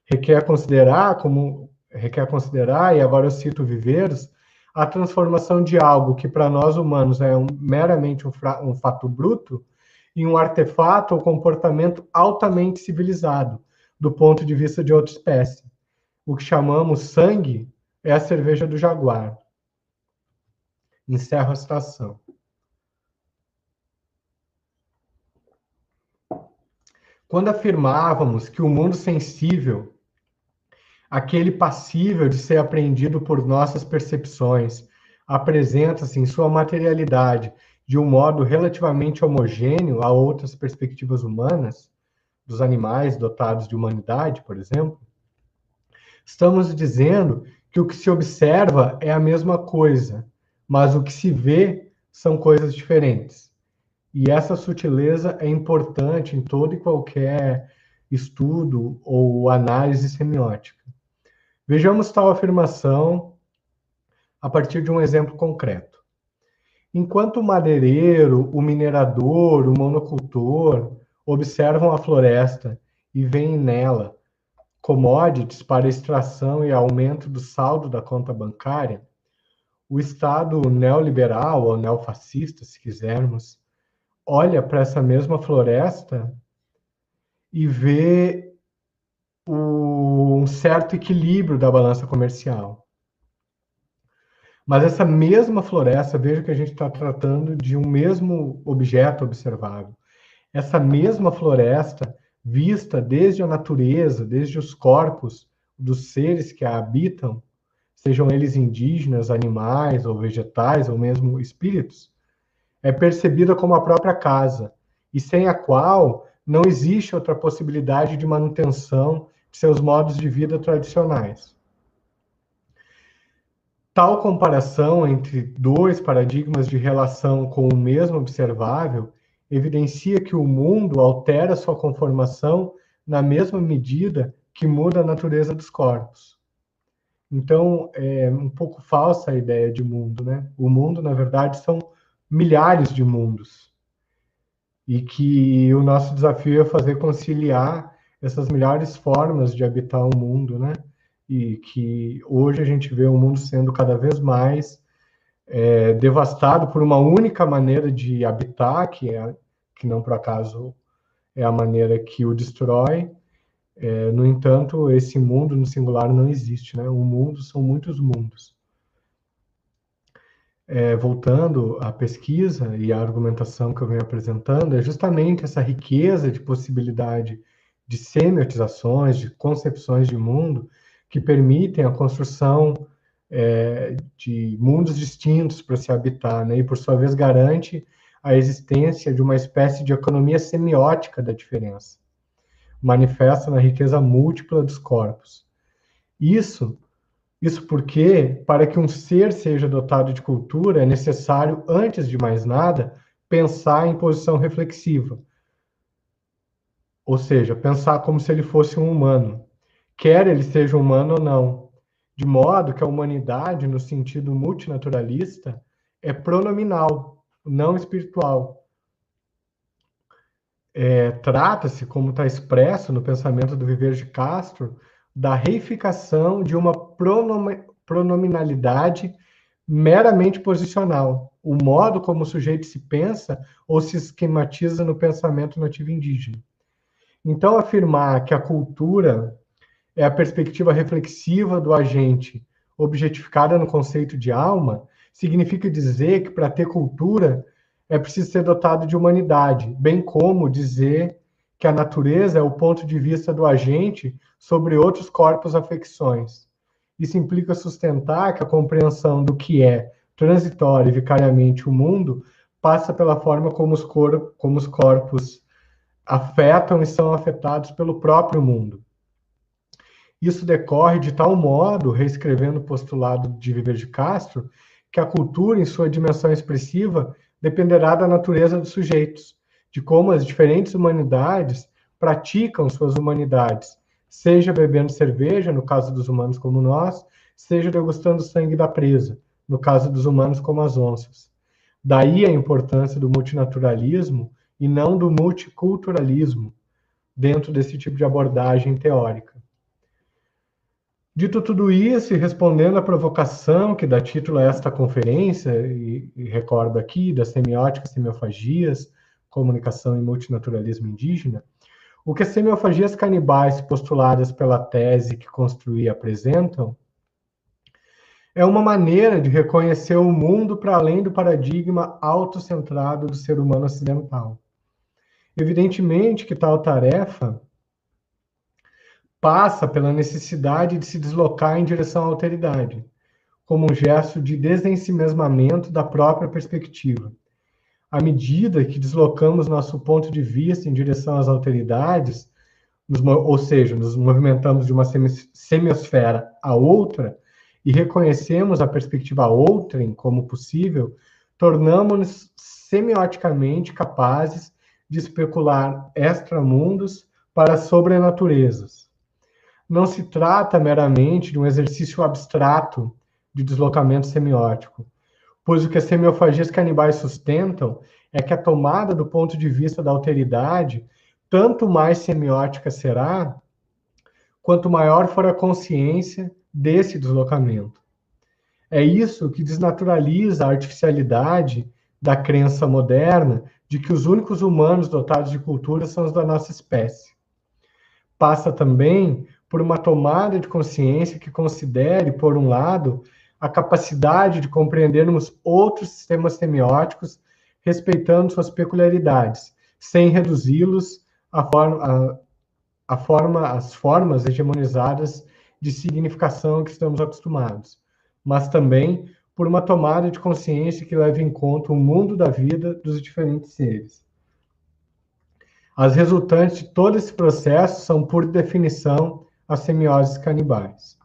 Requer considerar, e agora eu cito Viveros, a transformação de algo que para nós humanos é meramente um fato bruto em um artefato ou comportamento altamente civilizado, do ponto de vista de outra espécie. O que chamamos sangue é a cerveja do jaguar. Encerro a citação. Quando afirmávamos que o mundo sensível, aquele passível de ser apreendido por nossas percepções, apresenta-se em sua materialidade de um modo relativamente homogêneo a outras perspectivas humanas, dos animais dotados de humanidade, por exemplo, estamos dizendo que o que se observa é a mesma coisa, mas o que se vê são coisas diferentes. E essa sutileza é importante em todo e qualquer estudo ou análise semiótica. Vejamos tal afirmação a partir de um exemplo concreto. Enquanto o madeireiro, o minerador, o monocultor observam a floresta e veem nela commodities para extração e aumento do saldo da conta bancária, o Estado neoliberal ou neofascista, se quisermos, olha para essa mesma floresta e vê um certo equilíbrio da balança comercial. Mas essa mesma floresta, veja que a gente está tratando de um mesmo objeto observável. Essa mesma floresta, vista desde a natureza, desde os corpos dos seres que a habitam, sejam eles indígenas, animais ou vegetais, ou mesmo espíritos, é percebida como a própria casa, e sem a qual não existe outra possibilidade de manutenção de seus modos de vida tradicionais. Tal comparação entre dois paradigmas de relação com o mesmo observável evidencia que o mundo altera sua conformação na mesma medida que muda a natureza dos corpos. Então, é um pouco falsa a ideia de mundo, né? O mundo, na verdade, são milhares de mundos. E que o nosso desafio é fazer conciliar essas milhares formas de habitar o mundo, né? E que hoje a gente vê o mundo sendo cada vez mais devastado por uma única maneira de habitar, que não por acaso é a maneira que o destrói. No entanto, esse mundo no singular não existe, né? O mundo são muitos mundos. Voltando à pesquisa e à argumentação que eu venho apresentando, é justamente essa riqueza de possibilidade de semiotizações, de concepções de mundo, que permitem a construção de mundos distintos para se habitar, né? E, por sua vez, garante a existência de uma espécie de economia semiótica da diferença, manifesta na riqueza múltipla dos corpos. Isso porque, para que um ser seja dotado de cultura, é necessário, antes de mais nada, pensar em posição reflexiva. Ou seja, pensar como se ele fosse um humano, quer ele seja humano ou não. De modo que a humanidade, no sentido multinaturalista, é pronominal, não espiritual. Trata-se, como está expresso no pensamento do Viver de Castro, da reificação de uma pronominalidade meramente posicional, o modo como o sujeito se pensa ou se esquematiza no pensamento nativo indígena. Então, afirmar que a cultura é a perspectiva reflexiva do agente, objetificada no conceito de alma, significa dizer que, para ter cultura, é preciso ser dotado de humanidade, bem como dizer que a natureza é o ponto de vista do agente sobre outros corpos afecções. Isso implica sustentar que a compreensão do que é transitório e vicariamente o mundo passa pela forma como os corpos afetam e são afetados pelo próprio mundo. Isso decorre de tal modo, reescrevendo o postulado de Viver de Castro, que a cultura, em sua dimensão expressiva, dependerá da natureza dos sujeitos, de como as diferentes humanidades praticam suas humanidades, seja bebendo cerveja, no caso dos humanos como nós, seja degustando sangue da presa, no caso dos humanos como as onças. Daí a importância do multinaturalismo e não do multiculturalismo dentro desse tipo de abordagem teórica. Dito tudo isso, e respondendo à provocação que dá título a esta conferência, e recordo aqui, das semióticas, semiofagias, comunicação e multinaturalismo indígena, o que as semiofagias canibais postuladas pela tese que construí apresentam é uma maneira de reconhecer o mundo para além do paradigma autocentrado do ser humano ocidental. Evidentemente que tal tarefa passa pela necessidade de se deslocar em direção à alteridade, como um gesto de desensimesmamento da própria perspectiva. À medida que deslocamos nosso ponto de vista em direção às alteridades, ou seja, nos movimentamos de uma semiosfera a outra, e reconhecemos a perspectiva outrem como possível, tornamos-nos semioticamente capazes de especular extramundos para sobrenaturezas. Não se trata meramente de um exercício abstrato de deslocamento semiótico, pois o que as semiofagias canibais sustentam é que a tomada do ponto de vista da alteridade tanto mais semiótica será, quanto maior for a consciência desse deslocamento. É isso que desnaturaliza a artificialidade da crença moderna de que os únicos humanos dotados de cultura são os da nossa espécie. Passa também por uma tomada de consciência que considere, por um lado, a capacidade de compreendermos outros sistemas semióticos, respeitando suas peculiaridades, sem reduzi-los às formas hegemonizadas de significação que estamos acostumados, mas também por uma tomada de consciência que leve em conta o mundo da vida dos diferentes seres. As resultantes de todo esse processo são, por definição, as semioses canibais.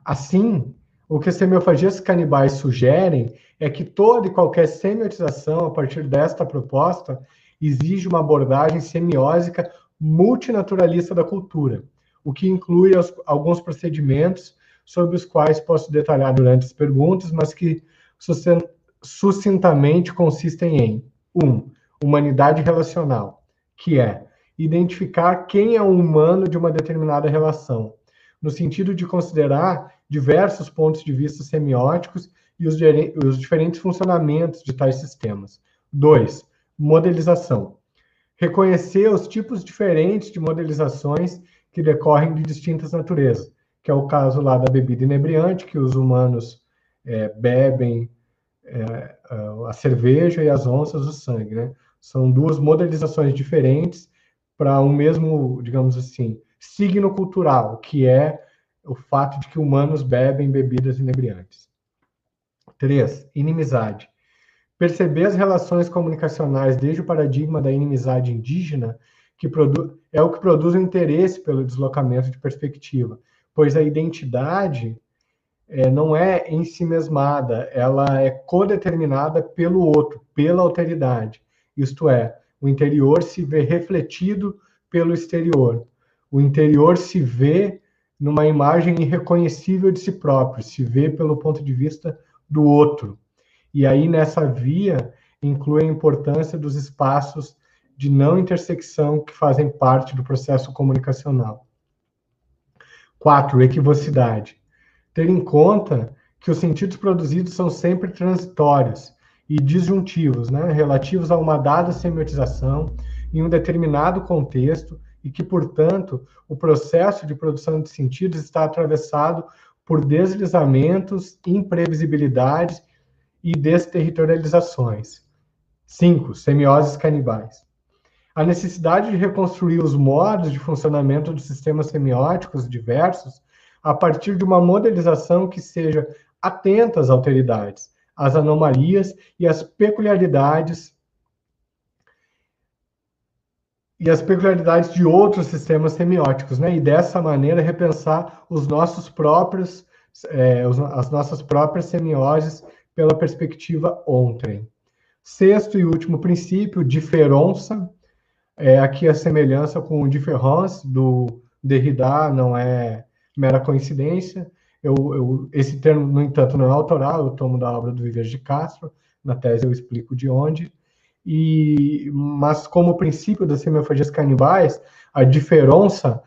Assim, o que as semiofagias canibais sugerem é que toda e qualquer semiotização a partir desta proposta exige uma abordagem semiósica multinaturalista da cultura, o que inclui alguns procedimentos sobre os quais posso detalhar durante as perguntas, mas que sucintamente consistem em 1. Humanidade relacional, que é identificar quem é um humano de uma determinada relação, no sentido de considerar diversos pontos de vista semióticos e os diferentes funcionamentos de tais sistemas. 2. Modelização. Reconhecer os tipos diferentes de modelizações que decorrem de distintas naturezas, que é o caso lá da bebida inebriante, que os humanos bebem a cerveja e as onças o sangue, né? São duas modelizações diferentes para um mesmo, digamos assim, signo cultural, que é o fato de que humanos bebem bebidas inebriantes. 3. Inimizade. Perceber as relações comunicacionais desde o paradigma da inimizade indígena, que é o que produz o interesse pelo deslocamento de perspectiva, pois a identidade não é em si mesmada, ela é codeterminada pelo outro, pela alteridade. Isto é, o interior se vê refletido pelo exterior. O interior se vê numa imagem irreconhecível de si próprio, se vê pelo ponto de vista do outro. E aí, nessa via, inclui a importância dos espaços de não intersecção que fazem parte do processo comunicacional. 4. Equivocidade. Ter em conta que os sentidos produzidos são sempre transitórios e disjuntivos, né, relativos a uma dada semiotização em um determinado contexto e que, portanto, o processo de produção de sentidos está atravessado por deslizamentos, imprevisibilidades e desterritorializações. 5. Semioses canibais. A necessidade de reconstruir os modos de funcionamento dos sistemas semióticos diversos a partir de uma modelização que seja atenta às alteridades, às anomalias e às peculiaridades de outros sistemas semióticos, né? E dessa maneira repensar os nossos próprios, as nossas próprias semioses pela perspectiva outrem. 6º e último princípio, diferença. Aqui a semelhança com o différence do Derrida não é mera coincidência. Esse termo, no entanto, não é autoral, eu tomo da obra do Vives de Castro, na tese eu explico de onde. Mas como princípio das semiofagias canibais, a diferença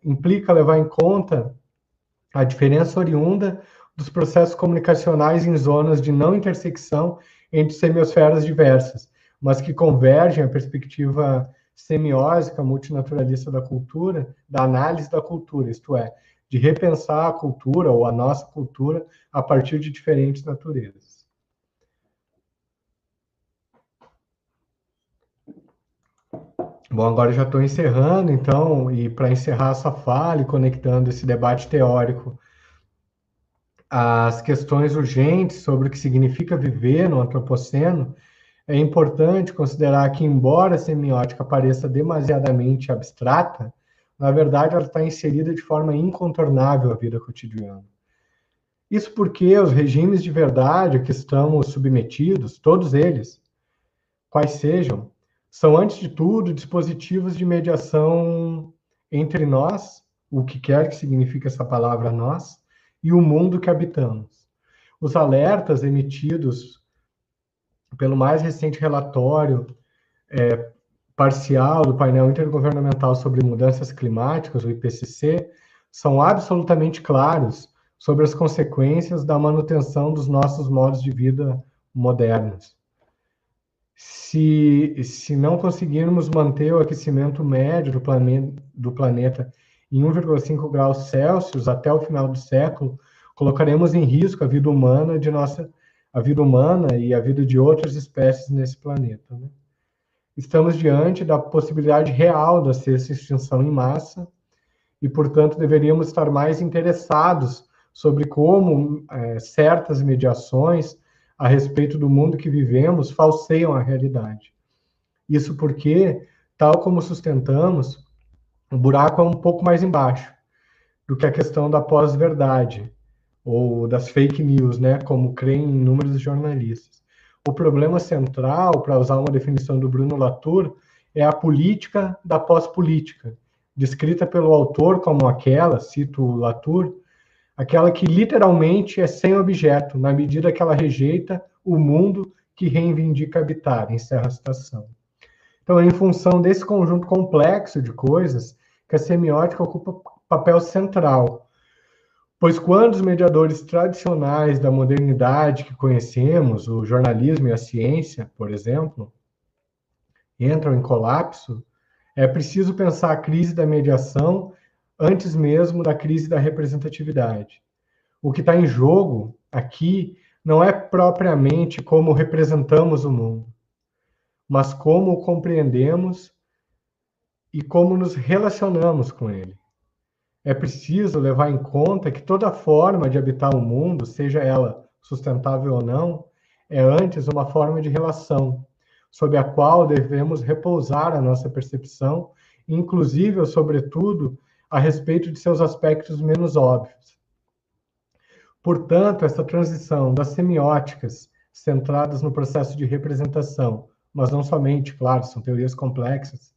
implica levar em conta a diferença oriunda dos processos comunicacionais em zonas de não intersecção entre semiosferas diversas, mas que convergem à perspectiva semiósica multinaturalista da cultura, da análise da cultura, isto é, de repensar a cultura ou a nossa cultura a partir de diferentes naturezas. Bom, agora eu já estou encerrando, então, e para encerrar essa fala e conectando esse debate teórico às questões urgentes sobre o que significa viver no antropoceno, é importante considerar que, embora a semiótica pareça demasiadamente abstrata, na verdade ela está inserida de forma incontornável à vida cotidiana. Isso porque os regimes de verdade a que estamos submetidos, todos eles, quais sejam, são, antes de tudo, dispositivos de mediação entre nós, o que quer que signifique essa palavra nós, e o mundo que habitamos. Os alertas emitidos pelo mais recente relatório parcial do painel intergovernamental sobre mudanças climáticas, o IPCC, são absolutamente claros sobre as consequências da manutenção dos nossos modos de vida modernos. Se não conseguirmos manter o aquecimento médio do planeta em 1,5 graus Celsius até o final do século, colocaremos em risco a vida humana e a vida de outras espécies nesse planeta, né? Estamos diante da possibilidade real da sexta extinção em massa e, portanto, deveríamos estar mais interessados sobre como certas mediações a respeito do mundo que vivemos falseiam a realidade. Isso porque, tal como sustentamos, o buraco é um pouco mais embaixo do que a questão da pós-verdade ou das fake news, né, como creem inúmeros jornalistas. O problema central, para usar uma definição do Bruno Latour, é a política da pós-política, descrita pelo autor como aquela, cito Latour, aquela que literalmente é sem objeto, na medida que ela rejeita o mundo que reivindica habitar, encerra a citação. Então, é em função desse conjunto complexo de coisas que a semiótica ocupa papel central. Pois quando os mediadores tradicionais da modernidade que conhecemos, o jornalismo e a ciência, por exemplo, entram em colapso, é preciso pensar a crise da mediação antes mesmo da crise da representatividade. O que está em jogo aqui não é propriamente como representamos o mundo, mas como o compreendemos e como nos relacionamos com ele. É preciso levar em conta que toda forma de habitar o mundo, seja ela sustentável ou não, é antes uma forma de relação, sob a qual devemos repousar a nossa percepção, inclusive, ou sobretudo, a respeito de seus aspectos menos óbvios. Portanto, essa transição das semióticas centradas no processo de representação, mas não somente, claro, são teorias complexas,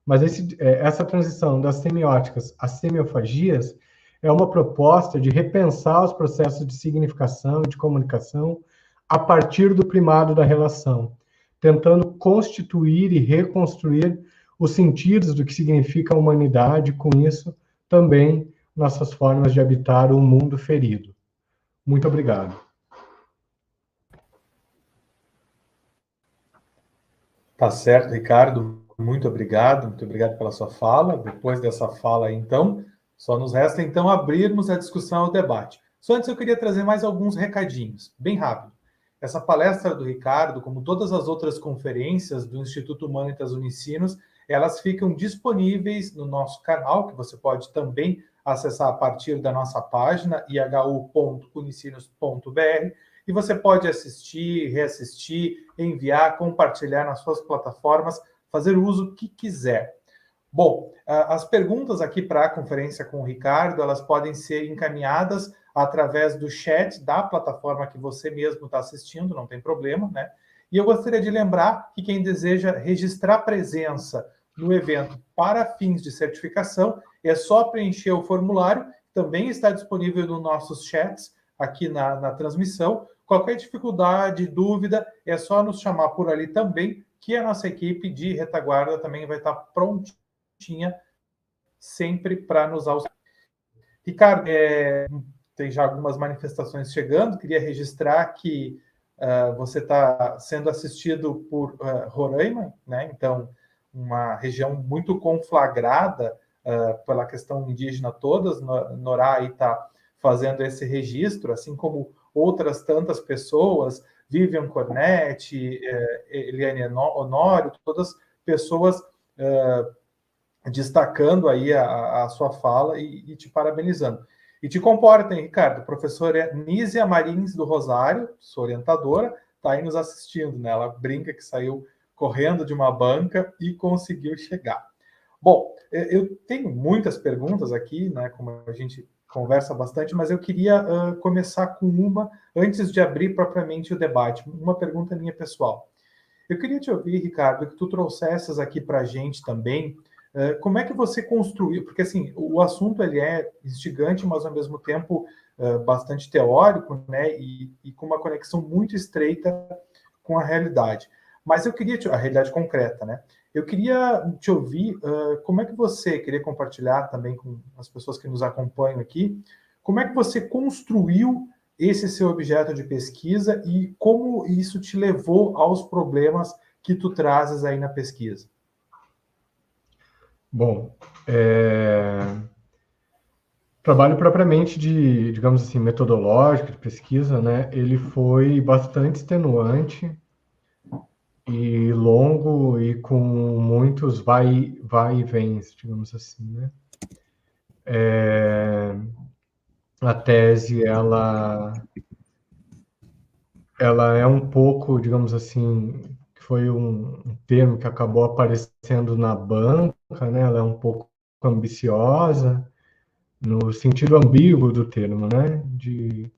mas essa transição das semióticas às semiofagias é uma proposta de repensar os processos de significação e de comunicação a partir do primado da relação, tentando constituir e reconstruir os sentidos do que significa a humanidade, com isso também nossas formas de habitar o mundo ferido. Muito obrigado. Tá certo, Ricardo. Muito obrigado pela sua fala. Depois dessa fala aí, então, só nos resta, então, abrirmos a discussão ao debate. Só antes eu queria trazer mais alguns recadinhos, bem rápido. Essa palestra do Ricardo, como todas as outras conferências do Instituto Humanitas Unicinos, elas ficam disponíveis no nosso canal, que você pode também acessar a partir da nossa página, ihu.unicinos.br, e você pode assistir, reassistir, enviar, compartilhar nas suas plataformas, fazer o uso que quiser. Bom, as perguntas aqui para a conferência com o Ricardo, elas podem ser encaminhadas através do chat da plataforma que você mesmo está assistindo, não tem problema, né? E eu gostaria de lembrar que quem deseja registrar presença no evento para fins de certificação, é só preencher o formulário, também está disponível nos nossos chats aqui na transmissão. Qualquer dificuldade, dúvida, é só nos chamar por ali também, que a nossa equipe de retaguarda também vai estar prontinha sempre para nos auxiliar. Ricardo, tem já algumas manifestações chegando, queria registrar que você está sendo assistido por Roraima, né? Então, uma região muito conflagrada pela questão indígena todas, Norá aí está fazendo esse registro, assim como outras tantas pessoas, Vivian Cornetti, Eliane Honório, todas pessoas destacando aí a sua fala e te parabenizando. E te comportem, Ricardo, professora Nízia Marins do Rosário, sua orientadora, está aí nos assistindo, né? Ela brinca que saiu correndo de uma banca e conseguiu chegar. Bom, eu tenho muitas perguntas aqui, né? Como a gente conversa bastante, mas eu queria começar com uma, antes de abrir propriamente o debate, uma pergunta minha pessoal. Eu queria te ouvir, Ricardo, que tu trouxesses aqui para a gente também, como é que você construiu, porque assim, o assunto ele é instigante, mas ao mesmo tempo bastante teórico, né, e com uma conexão muito estreita com a realidade. Mas eu queria, a realidade concreta, né? Eu queria te ouvir, como é que você, queria compartilhar também com as pessoas que nos acompanham aqui, como é que você construiu esse seu objeto de pesquisa e como isso te levou aos problemas que tu trazes aí na pesquisa? Bom, trabalho propriamente de, digamos assim, metodológico, de pesquisa, né? Ele foi bastante extenuante e longo e com muitos vai e vens, digamos assim, né? A tese, ela é um pouco, digamos assim, que foi um termo que acabou aparecendo na banca, né? Ela é um pouco ambiciosa, no sentido ambíguo do termo, né? De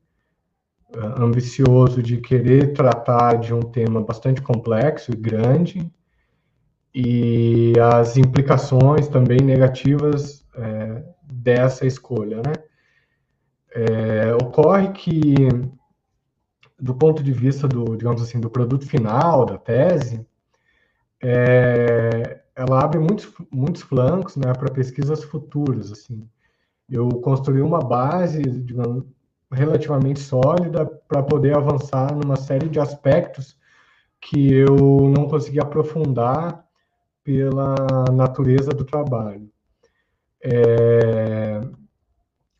ambicioso de querer tratar de um tema bastante complexo e grande, e as implicações também negativas dessa escolha, né? Ocorre que, do ponto de vista do, digamos assim, do produto final da tese, ela abre muitos flancos, né, para pesquisas futuras, assim. Eu construí uma base, digamos, relativamente sólida para poder avançar numa série de aspectos que eu não consegui aprofundar pela natureza do trabalho.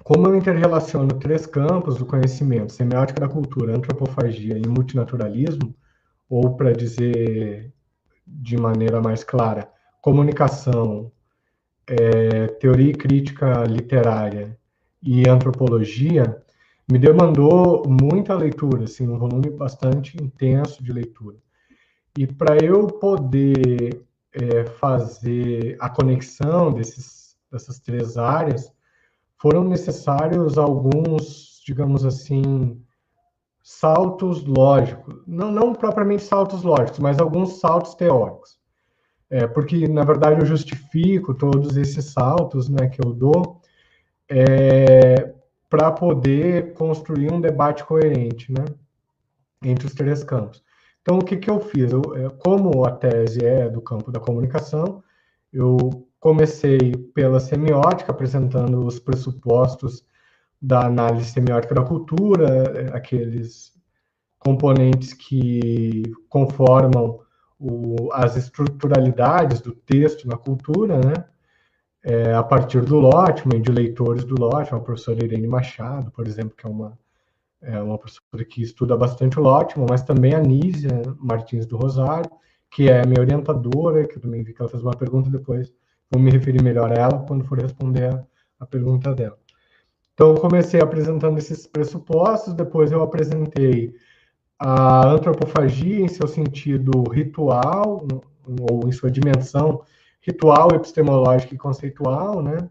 Como eu interrelaciono três campos do conhecimento, semiótica da cultura, antropofagia e multinaturalismo, ou para dizer de maneira mais clara, comunicação, teoria e crítica literária e antropologia, me demandou muita leitura, assim, um volume bastante intenso de leitura. E para eu poder fazer a conexão dessas três áreas, foram necessários alguns, digamos assim, saltos lógicos. Não propriamente saltos lógicos, mas alguns saltos teóricos. Porque, na verdade, eu justifico todos esses saltos, né, que eu dou para poder construir um debate coerente, né, entre os três campos. Então, o que, que eu fiz? Como a tese é do campo da comunicação, eu comecei pela semiótica, apresentando os pressupostos da análise semiótica da cultura, aqueles componentes que conformam as estruturalidades do texto na cultura, né? A partir do Lotman e de leitores do Lotman, a professora Irene Machado, por exemplo, que é uma professora que estuda bastante o Lotman, mas também a Nízia Martins do Rosário, que é minha orientadora, que eu também vi que ela fez uma pergunta, depois vou me referir melhor a ela quando for responder a pergunta dela. Então, eu comecei apresentando esses pressupostos, depois eu apresentei a antropofagia em seu sentido ritual, ou em sua dimensão ritual, epistemológica e conceitual, né?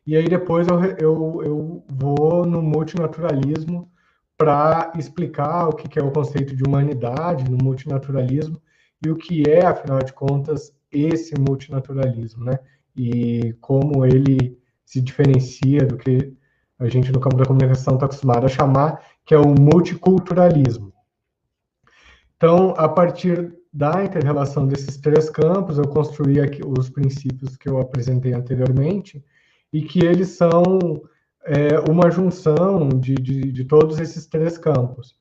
E aí depois eu vou no multinaturalismo para explicar o que é o conceito de humanidade no multinaturalismo e o que é, afinal de contas, esse multinaturalismo, né? E como ele se diferencia do que a gente no campo da comunicação está acostumado a chamar, que é o multiculturalismo. Então, a partir da inter-relação desses três campos, eu construí aqui os princípios que eu apresentei anteriormente, e que eles são uma junção de todos esses três campos.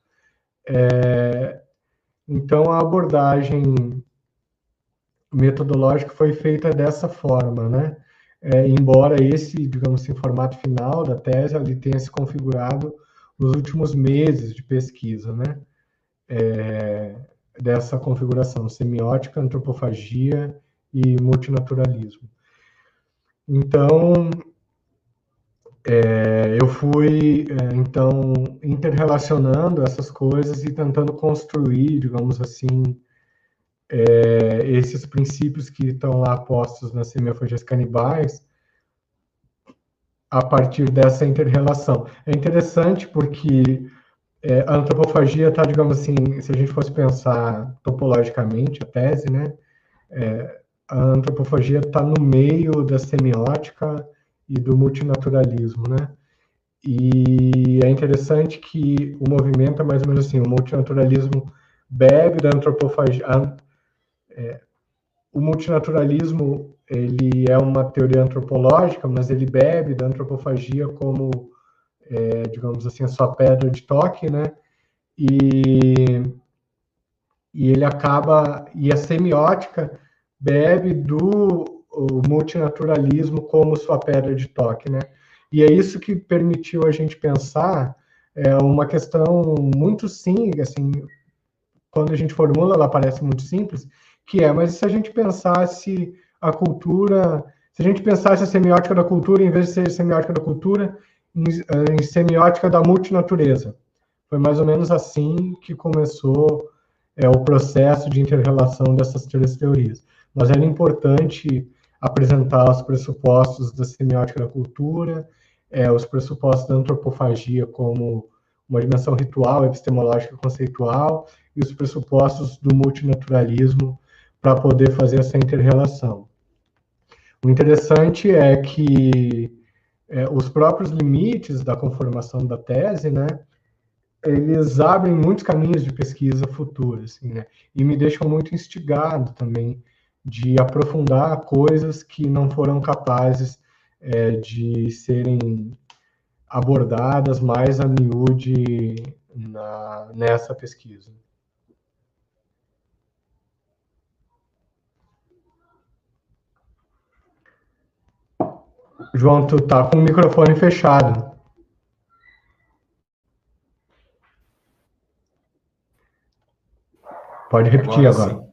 Então, a abordagem metodológica foi feita dessa forma, né? Embora esse, digamos assim, formato final da tese, ele tenha se configurado nos últimos meses de pesquisa, né? Dessa configuração semiótica, antropofagia e multinaturalismo. Então, eu fui, então, interrelacionando essas coisas e tentando construir, digamos assim, esses princípios que estão lá postos nas semiófagias canibais a partir dessa inter-relação. É interessante porque a antropofagia está, digamos assim, se a gente fosse pensar topologicamente a tese, né, a antropofagia está no meio da semiótica e do multinaturalismo, né? E é interessante que o movimento é mais ou menos assim, o multinaturalismo bebe da antropofagia. O multinaturalismo, ele é uma teoria antropológica, mas ele bebe da antropofagia como, digamos assim, a sua pedra de toque, né? E ele acaba, e a semiótica bebe do multinaturalismo como sua pedra de toque, né? E é isso que permitiu a gente pensar uma questão muito simples, assim, quando a gente formula, ela parece muito simples, que mas se a gente pensasse a cultura, se a gente pensasse a semiótica da cultura, em vez de ser semiótica da cultura, em semiótica da multinatureza. Foi mais ou menos assim que começou o processo de inter-relação dessas três teorias. Mas era importante apresentar os pressupostos da semiótica da cultura, os pressupostos da antropofagia como uma dimensão ritual, epistemológica, conceitual, e os pressupostos do multinaturalismo para poder fazer essa inter-relação. O interessante é que os próprios limites da conformação da tese, né, eles abrem muitos caminhos de pesquisa futura, assim, né? E me deixam muito instigado também de aprofundar coisas que não foram capazes de serem abordadas mais a miúde nessa pesquisa. João, tu tá com o microfone fechado. Pode repetir agora.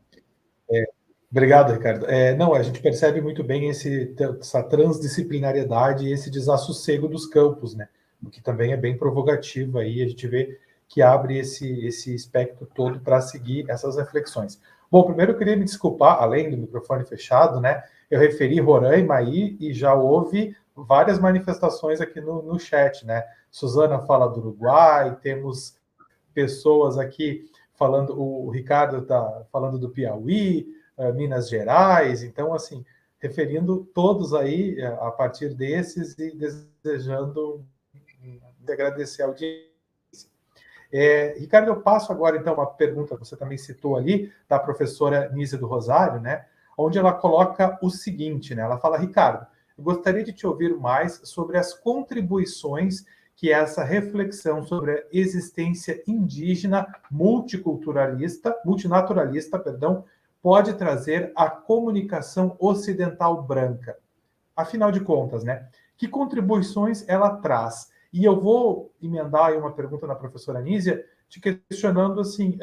Obrigado, Ricardo. Não, a gente percebe muito bem essa transdisciplinariedade e esse desassossego dos campos, né? O que também é bem provocativo aí, a gente vê que abre esse espectro todo para seguir essas reflexões. Bom, primeiro eu queria me desculpar, além do microfone fechado, né? Eu referi Roraima aí e já houve várias manifestações aqui no chat, né? Suzana fala do Uruguai, temos pessoas aqui falando, o Ricardo está falando do Piauí, Minas Gerais, então, assim, referindo todos aí a partir desses e desejando agradecer a audiência. Ricardo, eu passo agora, então, uma pergunta que você também citou ali, da professora Nízia do Rosário, né, onde ela coloca o seguinte, né, ela fala, Ricardo, eu gostaria de te ouvir mais sobre as contribuições que essa reflexão sobre a existência indígena multinaturalista, pode trazer à comunicação ocidental branca. Afinal de contas, né? Que contribuições ela traz? E eu vou emendar aí uma pergunta na professora Nízia, te questionando assim,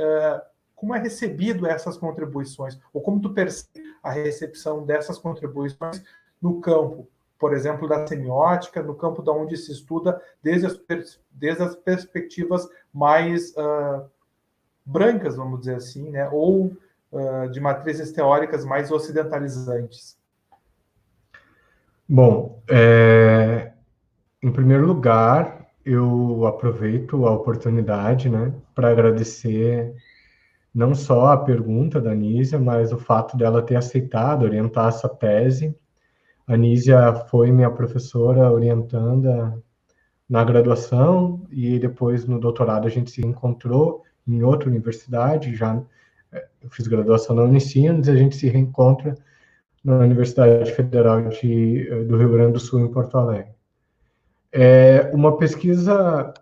como é recebido essas contribuições, ou como tu percebe a recepção dessas contribuições no campo, por exemplo, da semiótica, no campo da onde se estuda desde as perspectivas mais brancas, vamos dizer assim, né? Ou de matrizes teóricas mais ocidentalizantes? Bom, em primeiro lugar, eu aproveito a oportunidade, né, para agradecer não só a pergunta da Nízia, mas o fato dela ter aceitado orientar essa tese. A Nízia foi minha professora orientanda na graduação e depois no doutorado a gente se encontrou em outra universidade, já eu fiz graduação na Unicinos e a gente se reencontra na Universidade Federal do Rio Grande do Sul, em Porto Alegre. Uma pesquisa,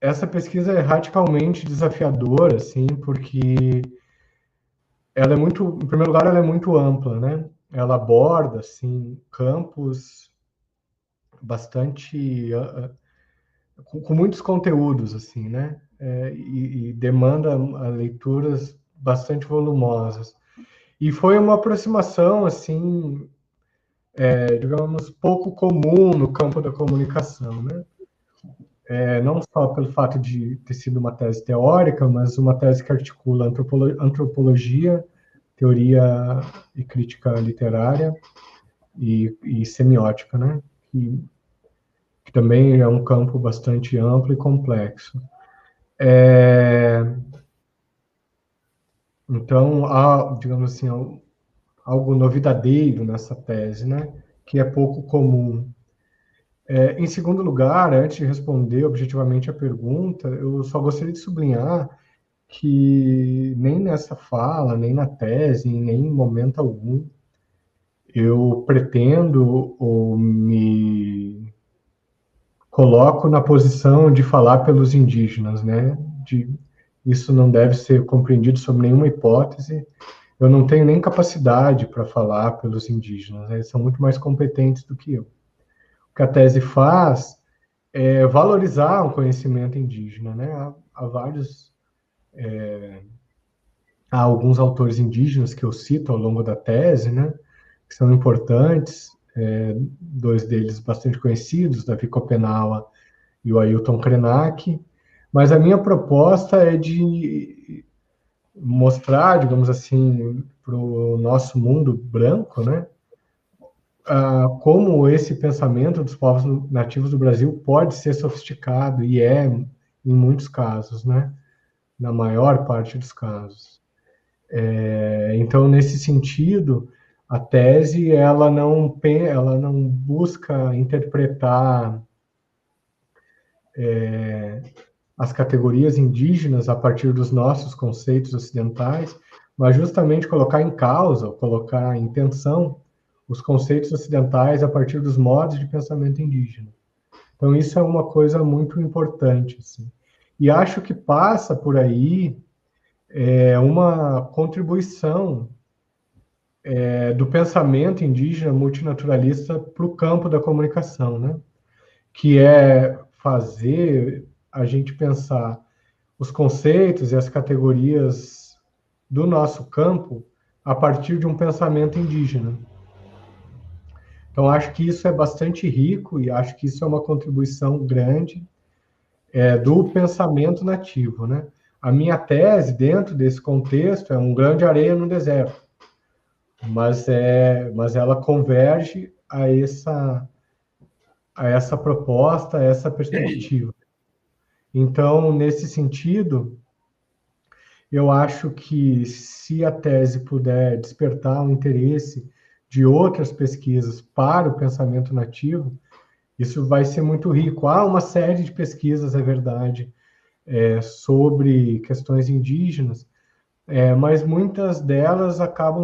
essa pesquisa é radicalmente desafiadora, assim, porque ela é muito, em primeiro lugar, ela é muito ampla, né? Ela aborda, assim, campos bastante com muitos conteúdos, assim, né? E demanda leituras bastante volumosas. E foi uma aproximação, assim, digamos, pouco comum no campo da comunicação, né? Não só pelo fato de ter sido uma tese teórica, mas uma tese que articula antropologia, teoria e crítica literária e semiótica, né? que também é um campo bastante amplo e complexo. Então, há, digamos assim, algo novidadeiro nessa tese, né, que é pouco comum. Em segundo lugar, antes de responder objetivamente a pergunta, eu só gostaria de sublinhar que nem nessa fala, nem na tese, nem em momento algum, eu pretendo ou me coloco na posição de falar pelos indígenas, né? Isso não deve ser compreendido sob nenhuma hipótese. Eu não tenho nem capacidade para falar pelos indígenas, né? Eles são muito mais competentes do que eu. O que a tese faz é valorizar um conhecimento indígena, né? Há alguns autores indígenas que eu cito ao longo da tese, né? Que são importantes, dois deles bastante conhecidos, Davi Kopenawa e o Ailton Krenak, mas a minha proposta é de mostrar, digamos assim, para o nosso mundo branco, né, como esse pensamento dos povos nativos do Brasil pode ser sofisticado, e em muitos casos, né, na maior parte dos casos. Então, nesse sentido, a tese ela não busca interpretar as categorias indígenas a partir dos nossos conceitos ocidentais, mas justamente colocar em causa, colocar em tensão os conceitos ocidentais a partir dos modos de pensamento indígena. Então, isso é uma coisa muito importante, assim. E acho que passa por aí uma contribuição do pensamento indígena multinaturalista para o campo da comunicação, né? Que é fazer a gente pensar os conceitos e as categorias do nosso campo a partir de um pensamento indígena. Então, acho que isso é bastante rico e acho que isso é uma contribuição grande do pensamento nativo, né? A minha tese, dentro desse contexto, é um grão de areia no deserto, mas ela converge a essa proposta, a essa perspectiva. Então, nesse sentido, eu acho que se a tese puder despertar o interesse de outras pesquisas para o pensamento nativo, isso vai ser muito rico. Há uma série de pesquisas, é verdade, sobre questões indígenas, mas muitas delas acabam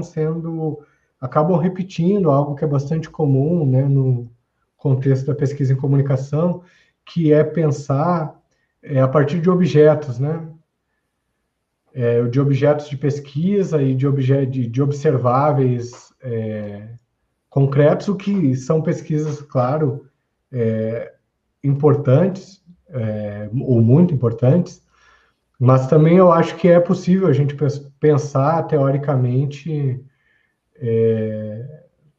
repetindo algo que é bastante comum, né, no contexto da pesquisa em comunicação, que é pensar a partir de objetos, né? De objetos de pesquisa e de observáveis concretos, o que são pesquisas, claro, importantes, ou muito importantes, mas também eu acho que é possível a gente pensar teoricamente,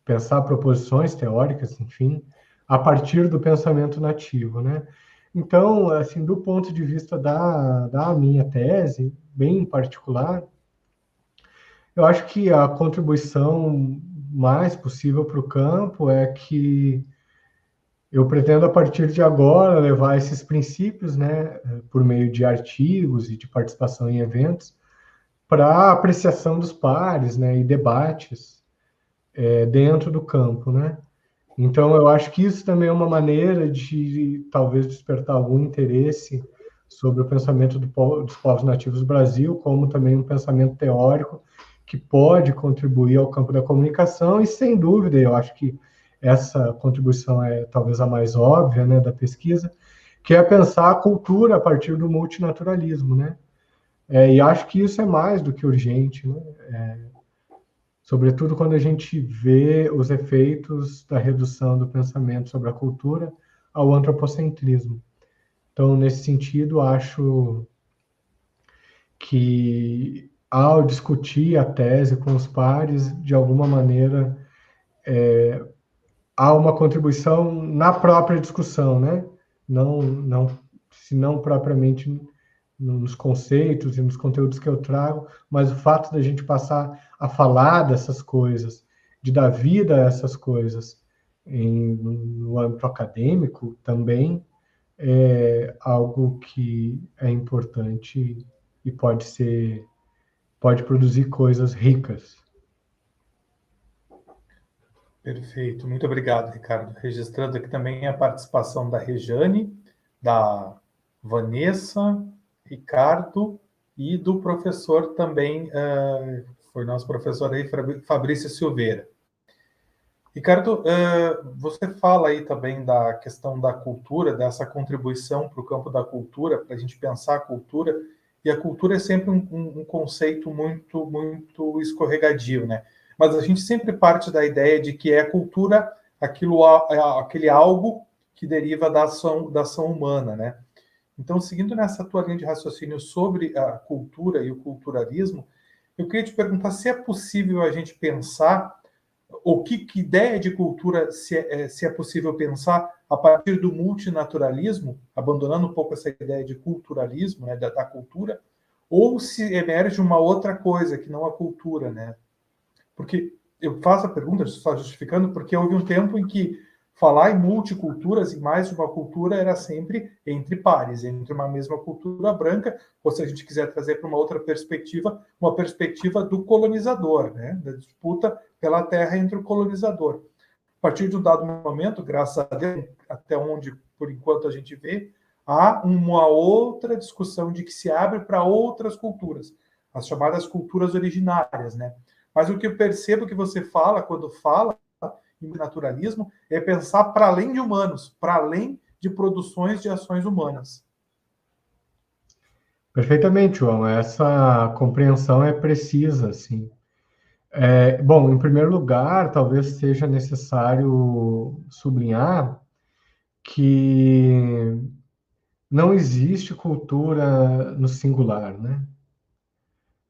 pensar proposições teóricas, enfim, a partir do pensamento nativo, né? Então, assim, do ponto de vista da minha tese, bem em particular, eu acho que a contribuição mais possível para o campo é que eu pretendo, a partir de agora, levar esses princípios, né, por meio de artigos e de participação em eventos, para apreciação dos pares, né, e debates dentro do campo, né? Então, eu acho que isso também é uma maneira de talvez despertar algum interesse sobre o pensamento dos povos nativos do Brasil, como também um pensamento teórico que pode contribuir ao campo da comunicação, e sem dúvida, eu acho que essa contribuição é talvez a mais óbvia, né, da pesquisa, que é pensar a cultura a partir do multinaturalismo, né? E acho que isso é mais do que urgente, né? Sobretudo quando a gente vê os efeitos da redução do pensamento sobre a cultura ao antropocentrismo. Então, nesse sentido, acho que, ao discutir a tese com os pares, de alguma maneira, há uma contribuição na própria discussão, né? Se não propriamente nos conceitos e nos conteúdos que eu trago, mas o fato da gente passar a falar dessas coisas, de dar vida a essas coisas, no âmbito acadêmico também é algo que é importante e pode produzir coisas ricas. Perfeito, muito obrigado, Ricardo. Registrando aqui também a participação da Rejane, da Vanessa, Ricardo e do professor também, foi nosso professor aí, Fabrício Silveira. Ricardo, você fala aí também da questão da cultura, dessa contribuição para o campo da cultura, para a gente pensar a cultura, e a cultura é sempre um conceito muito, muito escorregadio, né? Mas a gente sempre parte da ideia de que é cultura aquele algo que deriva da ação humana, né? Então, seguindo nessa tua linha de raciocínio sobre a cultura e o culturalismo, eu queria te perguntar se é possível a gente pensar ou que ideia de cultura se é possível pensar a partir do multinaturalismo, abandonando um pouco essa ideia de culturalismo, né, da cultura, ou se emerge uma outra coisa que não a cultura, né? Porque eu faço a pergunta, só justificando, porque houve um tempo em que falar em multiculturas e mais de uma cultura era sempre entre pares, entre uma mesma cultura branca, ou se a gente quiser trazer para uma outra perspectiva, uma perspectiva do colonizador, né? Da disputa pela terra entre o colonizador. A partir de um dado momento, graças a Deus, até onde, por enquanto, a gente vê, há uma outra discussão de que se abre para outras culturas, as chamadas culturas originárias, né? Mas o que eu percebo que você fala, quando fala em naturalismo, é pensar para além de humanos, para além de produções de ações humanas. Perfeitamente, João. Essa compreensão é precisa, sim. Bom, em primeiro lugar, talvez seja necessário sublinhar que não existe cultura no singular, né?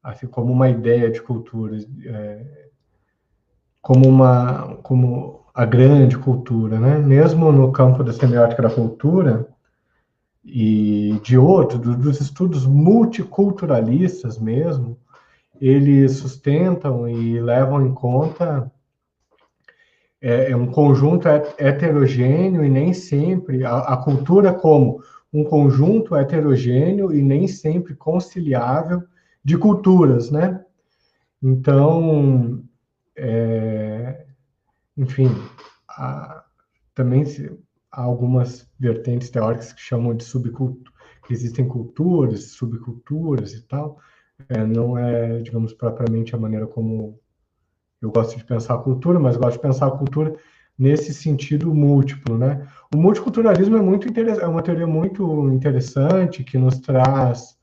Assim como uma ideia de cultura, como a grande cultura, né? Mesmo no campo da semiótica da cultura e de outros, dos estudos multiculturalistas mesmo, eles sustentam e levam em conta um conjunto heterogêneo e nem sempre a cultura como um conjunto heterogêneo e nem sempre conciliável de culturas, né? Então, enfim, também há algumas vertentes teóricas que chamam de subcultura, que existem culturas, subculturas e tal. Não é, digamos, propriamente a maneira como eu gosto de pensar a cultura, mas gosto de pensar a cultura nesse sentido múltiplo, né? O multiculturalismo é uma teoria muito interessante que nos traz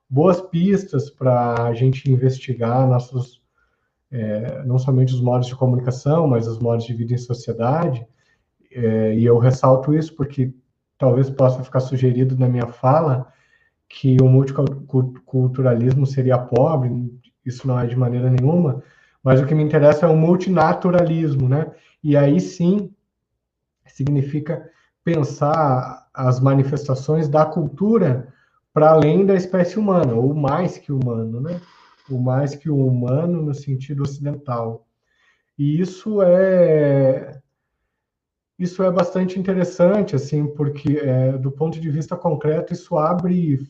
boas pistas para a gente investigar não somente os modos de comunicação, mas os modos de vida em sociedade. E eu ressalto isso porque talvez possa ficar sugerido na minha fala que o multiculturalismo seria pobre, isso não é de maneira nenhuma, mas o que me interessa é o multinaturalismo, né? E aí sim significa pensar as manifestações da cultura para além da espécie humana, ou mais que humano, né? O mais que o humano no sentido ocidental. E isso é bastante interessante, assim, porque do ponto de vista concreto isso abre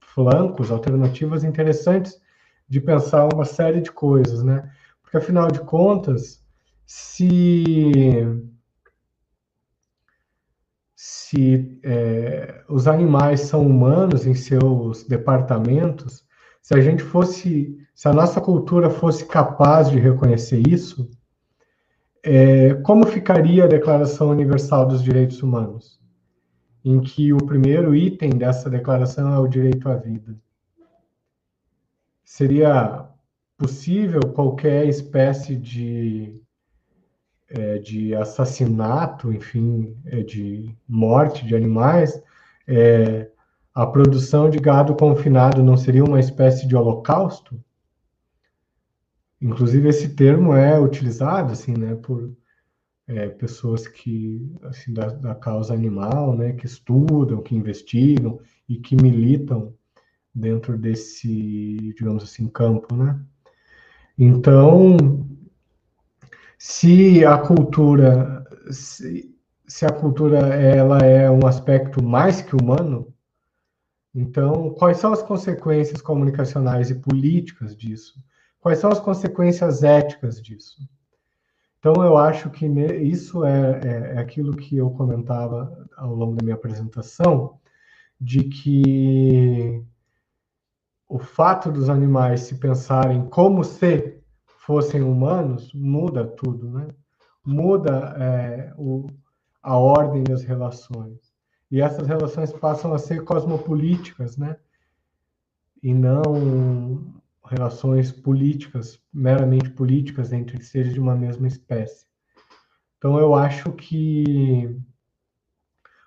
flancos, alternativas interessantes de pensar uma série de coisas, né? Porque afinal de contas, se os animais são humanos em seus departamentos, se a nossa cultura fosse capaz de reconhecer isso, como ficaria a Declaração Universal dos Direitos Humanos, em que o primeiro item dessa declaração é o direito à vida? Seria possível qualquer espécie de assassinato, enfim, de morte de animais? A produção de gado confinado não seria uma espécie de holocausto? Inclusive, esse termo é utilizado assim, né, por pessoas que, assim, da causa animal, né, que estudam, que investigam e que militam dentro desse, digamos assim, campo, né? Então, se a cultura, se a cultura ela é um aspecto mais que humano, então quais são as consequências comunicacionais e políticas disso? Quais são as consequências éticas disso? Então, eu acho que isso é aquilo que eu comentava ao longo da minha apresentação, de que o fato dos animais se pensarem como se fossem humanos muda tudo, né? Muda a ordem das relações. E essas relações passam a ser cosmopolíticas, né? E não relações políticas, meramente políticas entre seres de uma mesma espécie. Então, eu acho que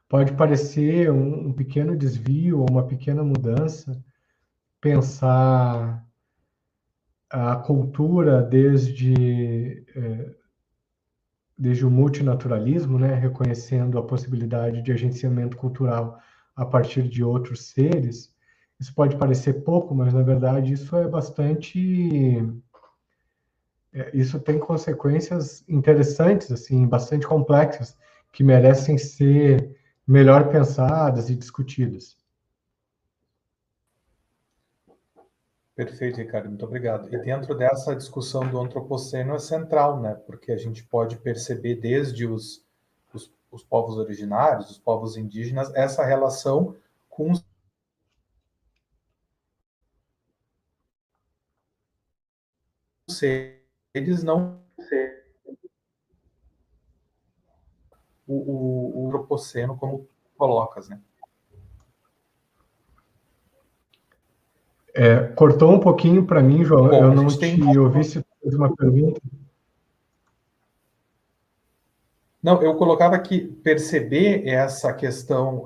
pode parecer um pequeno desvio ou uma pequena mudança pensar a cultura desde o multinaturalismo, né, reconhecendo a possibilidade de agenciamento cultural a partir de outros seres. Isso pode parecer pouco, mas na verdade isso é bastante. Isso tem consequências interessantes, assim, bastante complexas, que merecem ser melhor pensadas e discutidas. Perfeito, Ricardo, muito obrigado. E dentro dessa discussão do antropoceno é central, né? Porque a gente pode perceber desde os povos originários, os povos indígenas, essa relação com os seres não o antropoceno como colocas, né? Cortou um pouquinho para mim, João. Bom, Eu a não gente tem te ouvi se tu fez uma pergunta. Não, eu colocava que perceber essa questão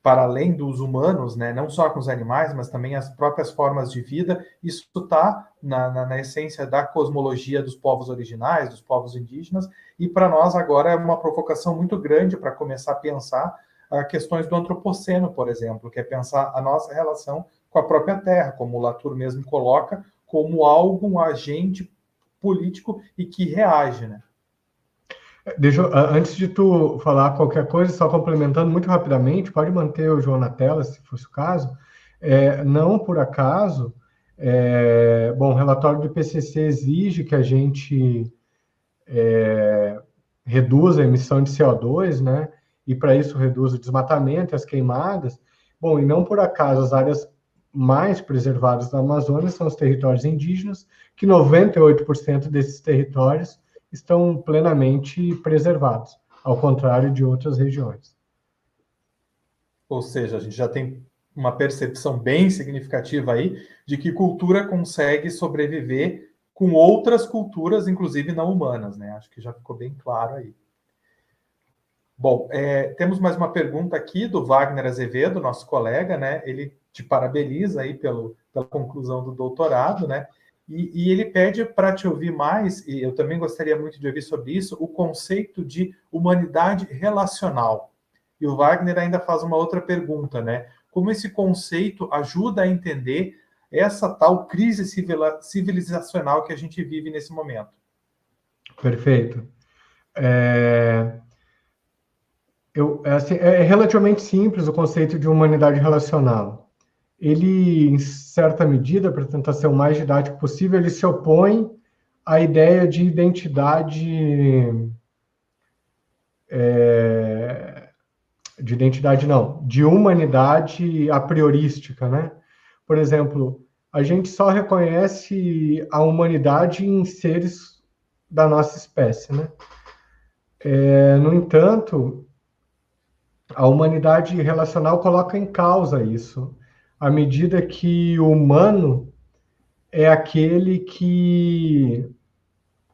para além dos humanos, né, não só com os animais, mas também as próprias formas de vida, isso está na essência da cosmologia dos povos originais, dos povos indígenas, e para nós agora é uma provocação muito grande para começar a pensar questões do antropoceno, por exemplo, que é pensar a nossa relação com a própria Terra, como o Latour mesmo coloca, como algo, um agente político e que reage, né? Antes de tu falar qualquer coisa, só complementando muito rapidamente, pode manter o João na tela, se fosse o caso. Não por acaso, bom, o relatório do IPCC exige que a gente reduza a emissão de CO2, né? E para isso reduz o desmatamento e as queimadas. Bom, e não por acaso as áreas mais preservadas da Amazônia são os territórios indígenas, que 98% desses territórios estão plenamente preservados, ao contrário de outras regiões. Ou seja, a gente já tem uma percepção bem significativa aí de que cultura consegue sobreviver com outras culturas, inclusive não humanas, né? Acho que já ficou bem claro aí. Bom, temos mais uma pergunta aqui do Wagner Azevedo, nosso colega, né? Ele te parabeniza aí pela conclusão do doutorado, né? E ele pede para te ouvir mais, e eu também gostaria muito de ouvir sobre isso, o conceito de humanidade relacional. E o Wagner ainda faz uma outra pergunta, né? Como esse conceito ajuda a entender essa tal crise civilizacional que a gente vive nesse momento? Perfeito. Assim, é relativamente simples o conceito de humanidade relacional. Ele, em certa medida, para tentar ser o mais didático possível, ele se opõe à ideia de identidade não, de humanidade a priorística, né? Por exemplo, a gente só reconhece a humanidade em seres da nossa espécie, né? No entanto, a humanidade relacional coloca em causa isso, à medida que o humano é aquele que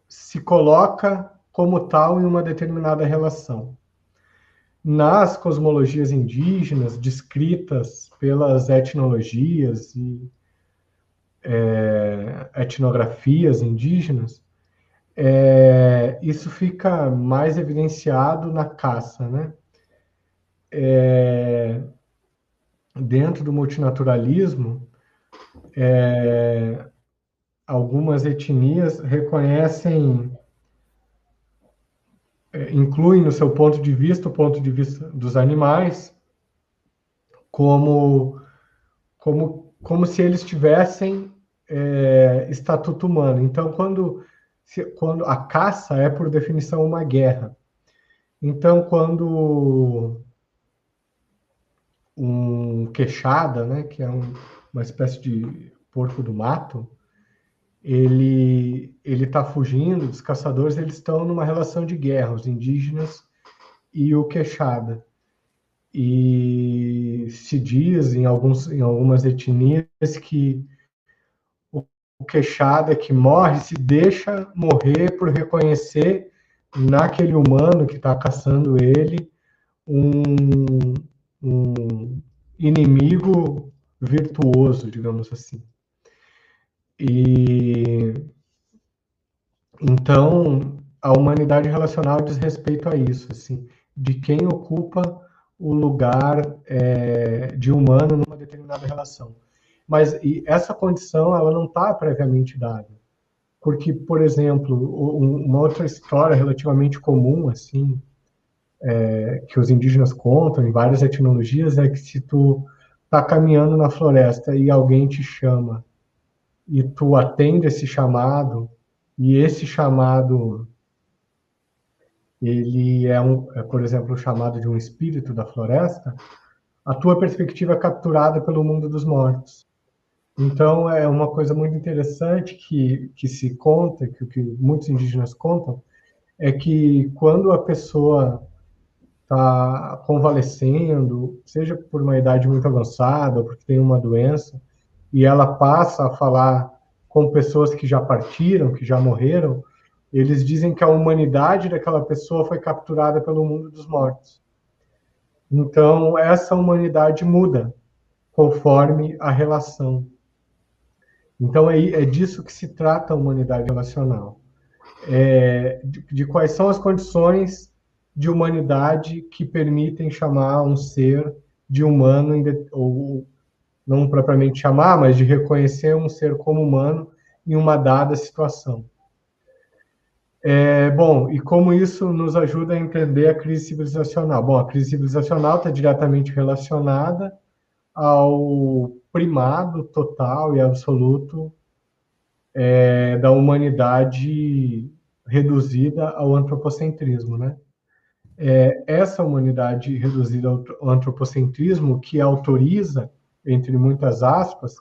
se coloca como tal em uma determinada relação. Nas cosmologias indígenas, descritas pelas etnologias e etnografias indígenas, isso fica mais evidenciado na caça, né? Dentro do multinaturalismo, algumas etnias reconhecem incluem no seu ponto de vista o ponto de vista dos animais como se eles tivessem estatuto humano. Então, quando a caça é, por definição, uma guerra. Então, quando um queixada, né, que é uma espécie de porco do mato, ele está fugindo, os caçadores eles estão numa relação de guerra, os indígenas e o queixada. E se diz em algumas etnias que o queixada que morre se deixa morrer por reconhecer naquele humano que está caçando ele um, um inimigo virtuoso, digamos assim. E então a humanidade relacional diz respeito a isso, assim, de quem ocupa o lugar de humano numa determinada relação. Mas essa condição ela não está previamente dada, porque, por exemplo, uma outra história relativamente comum, assim, que os indígenas contam em várias etnologias é que se tu está caminhando na floresta e alguém te chama e tu atende esse chamado, e esse chamado ele por exemplo, o chamado de um espírito da floresta, a tua perspectiva é capturada pelo mundo dos mortos. Então, é uma coisa muito interessante que se conta, que muitos indígenas contam, é que quando a pessoa está convalescendo, seja por uma idade muito avançada, ou porque tem uma doença, e ela passa a falar com pessoas que já partiram, que já morreram, eles dizem que a humanidade daquela pessoa foi capturada pelo mundo dos mortos. Então, essa humanidade muda conforme a relação. Então, é disso que se trata a humanidade relacional. De quais são as condições de humanidade que permitem chamar um ser de humano, ou não propriamente chamar, mas de reconhecer um ser como humano em uma dada situação. Bom, e como isso nos ajuda a entender a crise civilizacional? Bom, a crise civilizacional está diretamente relacionada ao primado total e absoluto da humanidade reduzida ao antropocentrismo, né? Essa humanidade reduzida ao antropocentrismo que autoriza, entre muitas aspas,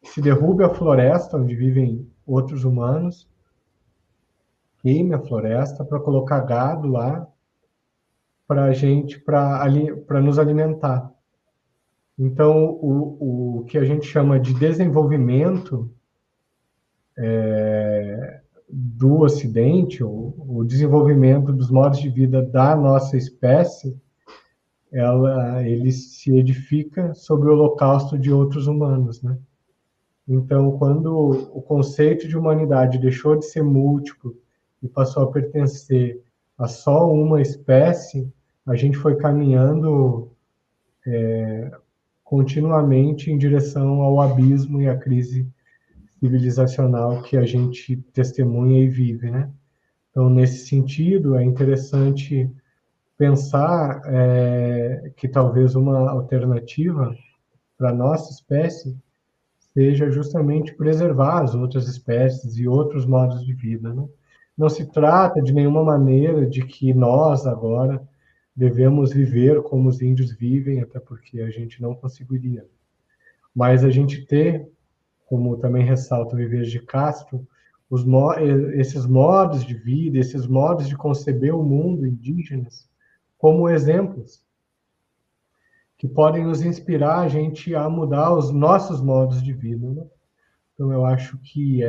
que se derrube a floresta onde vivem outros humanos, queime a floresta para colocar gado lá para a gente, para nos alimentar. Então, o que a gente chama de desenvolvimento do Ocidente, o desenvolvimento dos modos de vida da nossa espécie, ele se edifica sobre o holocausto de outros humanos, né? Então, quando o conceito de humanidade deixou de ser múltiplo e passou a pertencer a só uma espécie, a gente foi caminhando continuamente em direção ao abismo e à crise civilizacional que a gente testemunha e vive, né? Então, nesse sentido, é interessante pensar que talvez uma alternativa para a nossa espécie seja justamente preservar as outras espécies e outros modos de vida, né? Não se trata de nenhuma maneira de que nós agora devemos viver como os índios vivem, até porque a gente não conseguiria. Mas a gente ter, como também ressalta o Viver de Castro, esses modos de vida, esses modos de conceber o mundo indígenas como exemplos que podem nos inspirar a gente a mudar os nossos modos de vida, né? Então, eu acho que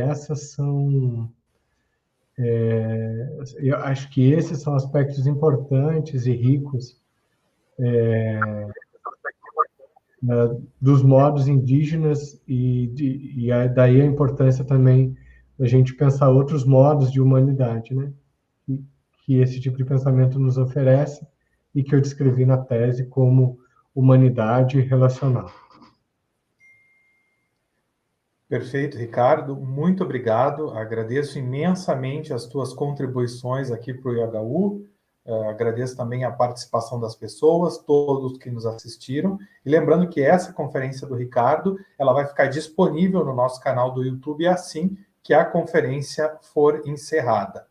eu acho que esses são aspectos importantes e ricos dos modos indígenas daí a importância também da gente pensar outros modos de humanidade, né? Que esse tipo de pensamento nos oferece e que eu descrevi na tese como humanidade relacional. Perfeito, Ricardo. Muito obrigado. Agradeço imensamente as tuas contribuições aqui para o IHU. Agradeço também a participação das pessoas, todos que nos assistiram. E lembrando que essa conferência do Ricardo, ela vai ficar disponível no nosso canal do YouTube assim que a conferência for encerrada.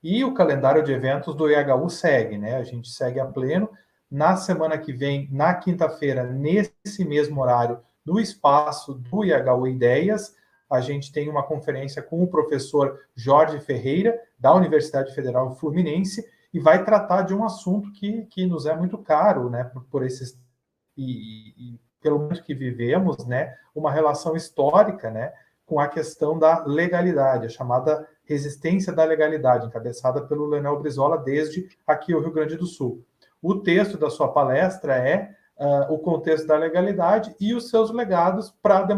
E o calendário de eventos do IHU segue, né? A gente segue a pleno. Na semana que vem, na quinta-feira, nesse mesmo horário, no espaço do IHU Ideias, a gente tem uma conferência com o professor Jorge Ferreira, da Universidade Federal Fluminense, e vai tratar de um assunto que nos é muito caro, né, por esses e pelo menos que vivemos, né, uma relação histórica, né, com a questão da legalidade, a chamada resistência da legalidade, encabeçada pelo Leonel Brizola desde aqui o Rio Grande do Sul. O texto da sua palestra é o contexto da legalidade e os seus legados para a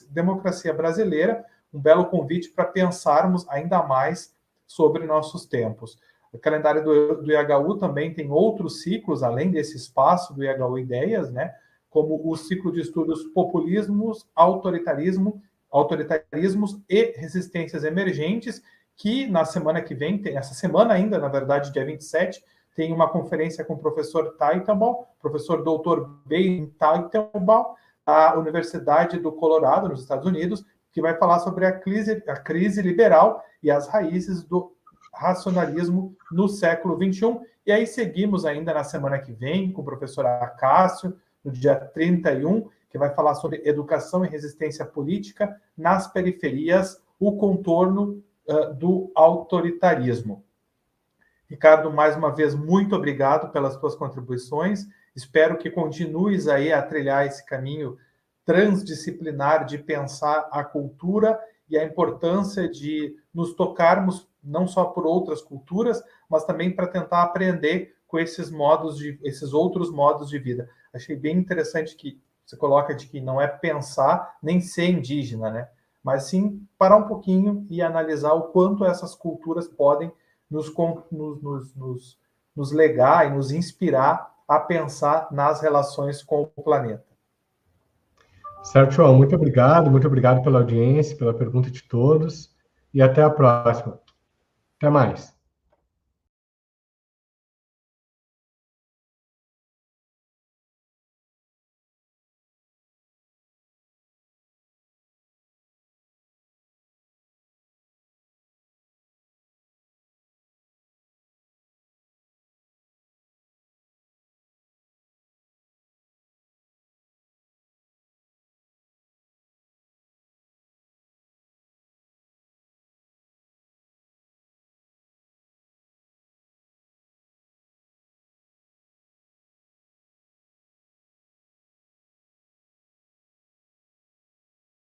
democracia brasileira, um belo convite para pensarmos ainda mais sobre nossos tempos. O calendário do IHU também tem outros ciclos, além desse espaço do IHU Ideias, né, como o ciclo de estudos Populismos, Autoritarismos e Resistências Emergentes, que na semana que vem, essa semana ainda, na verdade, dia 27, tem uma conferência com o professor Teitelbaum, professor Dr. Ben Teitelbaum, da Universidade do Colorado, nos Estados Unidos, que vai falar sobre a crise liberal e as raízes do racionalismo no século XXI. E aí seguimos ainda na semana que vem com o professor Acácio, no dia 31, que vai falar sobre educação e resistência política nas periferias, o contorno do autoritarismo. Ricardo, mais uma vez, muito obrigado pelas tuas contribuições. Espero que continues aí a trilhar esse caminho transdisciplinar de pensar a cultura e a importância de nos tocarmos não só por outras culturas, mas também para tentar aprender com esses outros modos de vida. Achei bem interessante que você coloca de que não é pensar nem ser indígena, né? Mas sim parar um pouquinho e analisar o quanto essas culturas podem nos legar e nos inspirar a pensar nas relações com o planeta. Certo, João, muito obrigado pela audiência, pela pergunta de todos, e até a próxima. Até mais.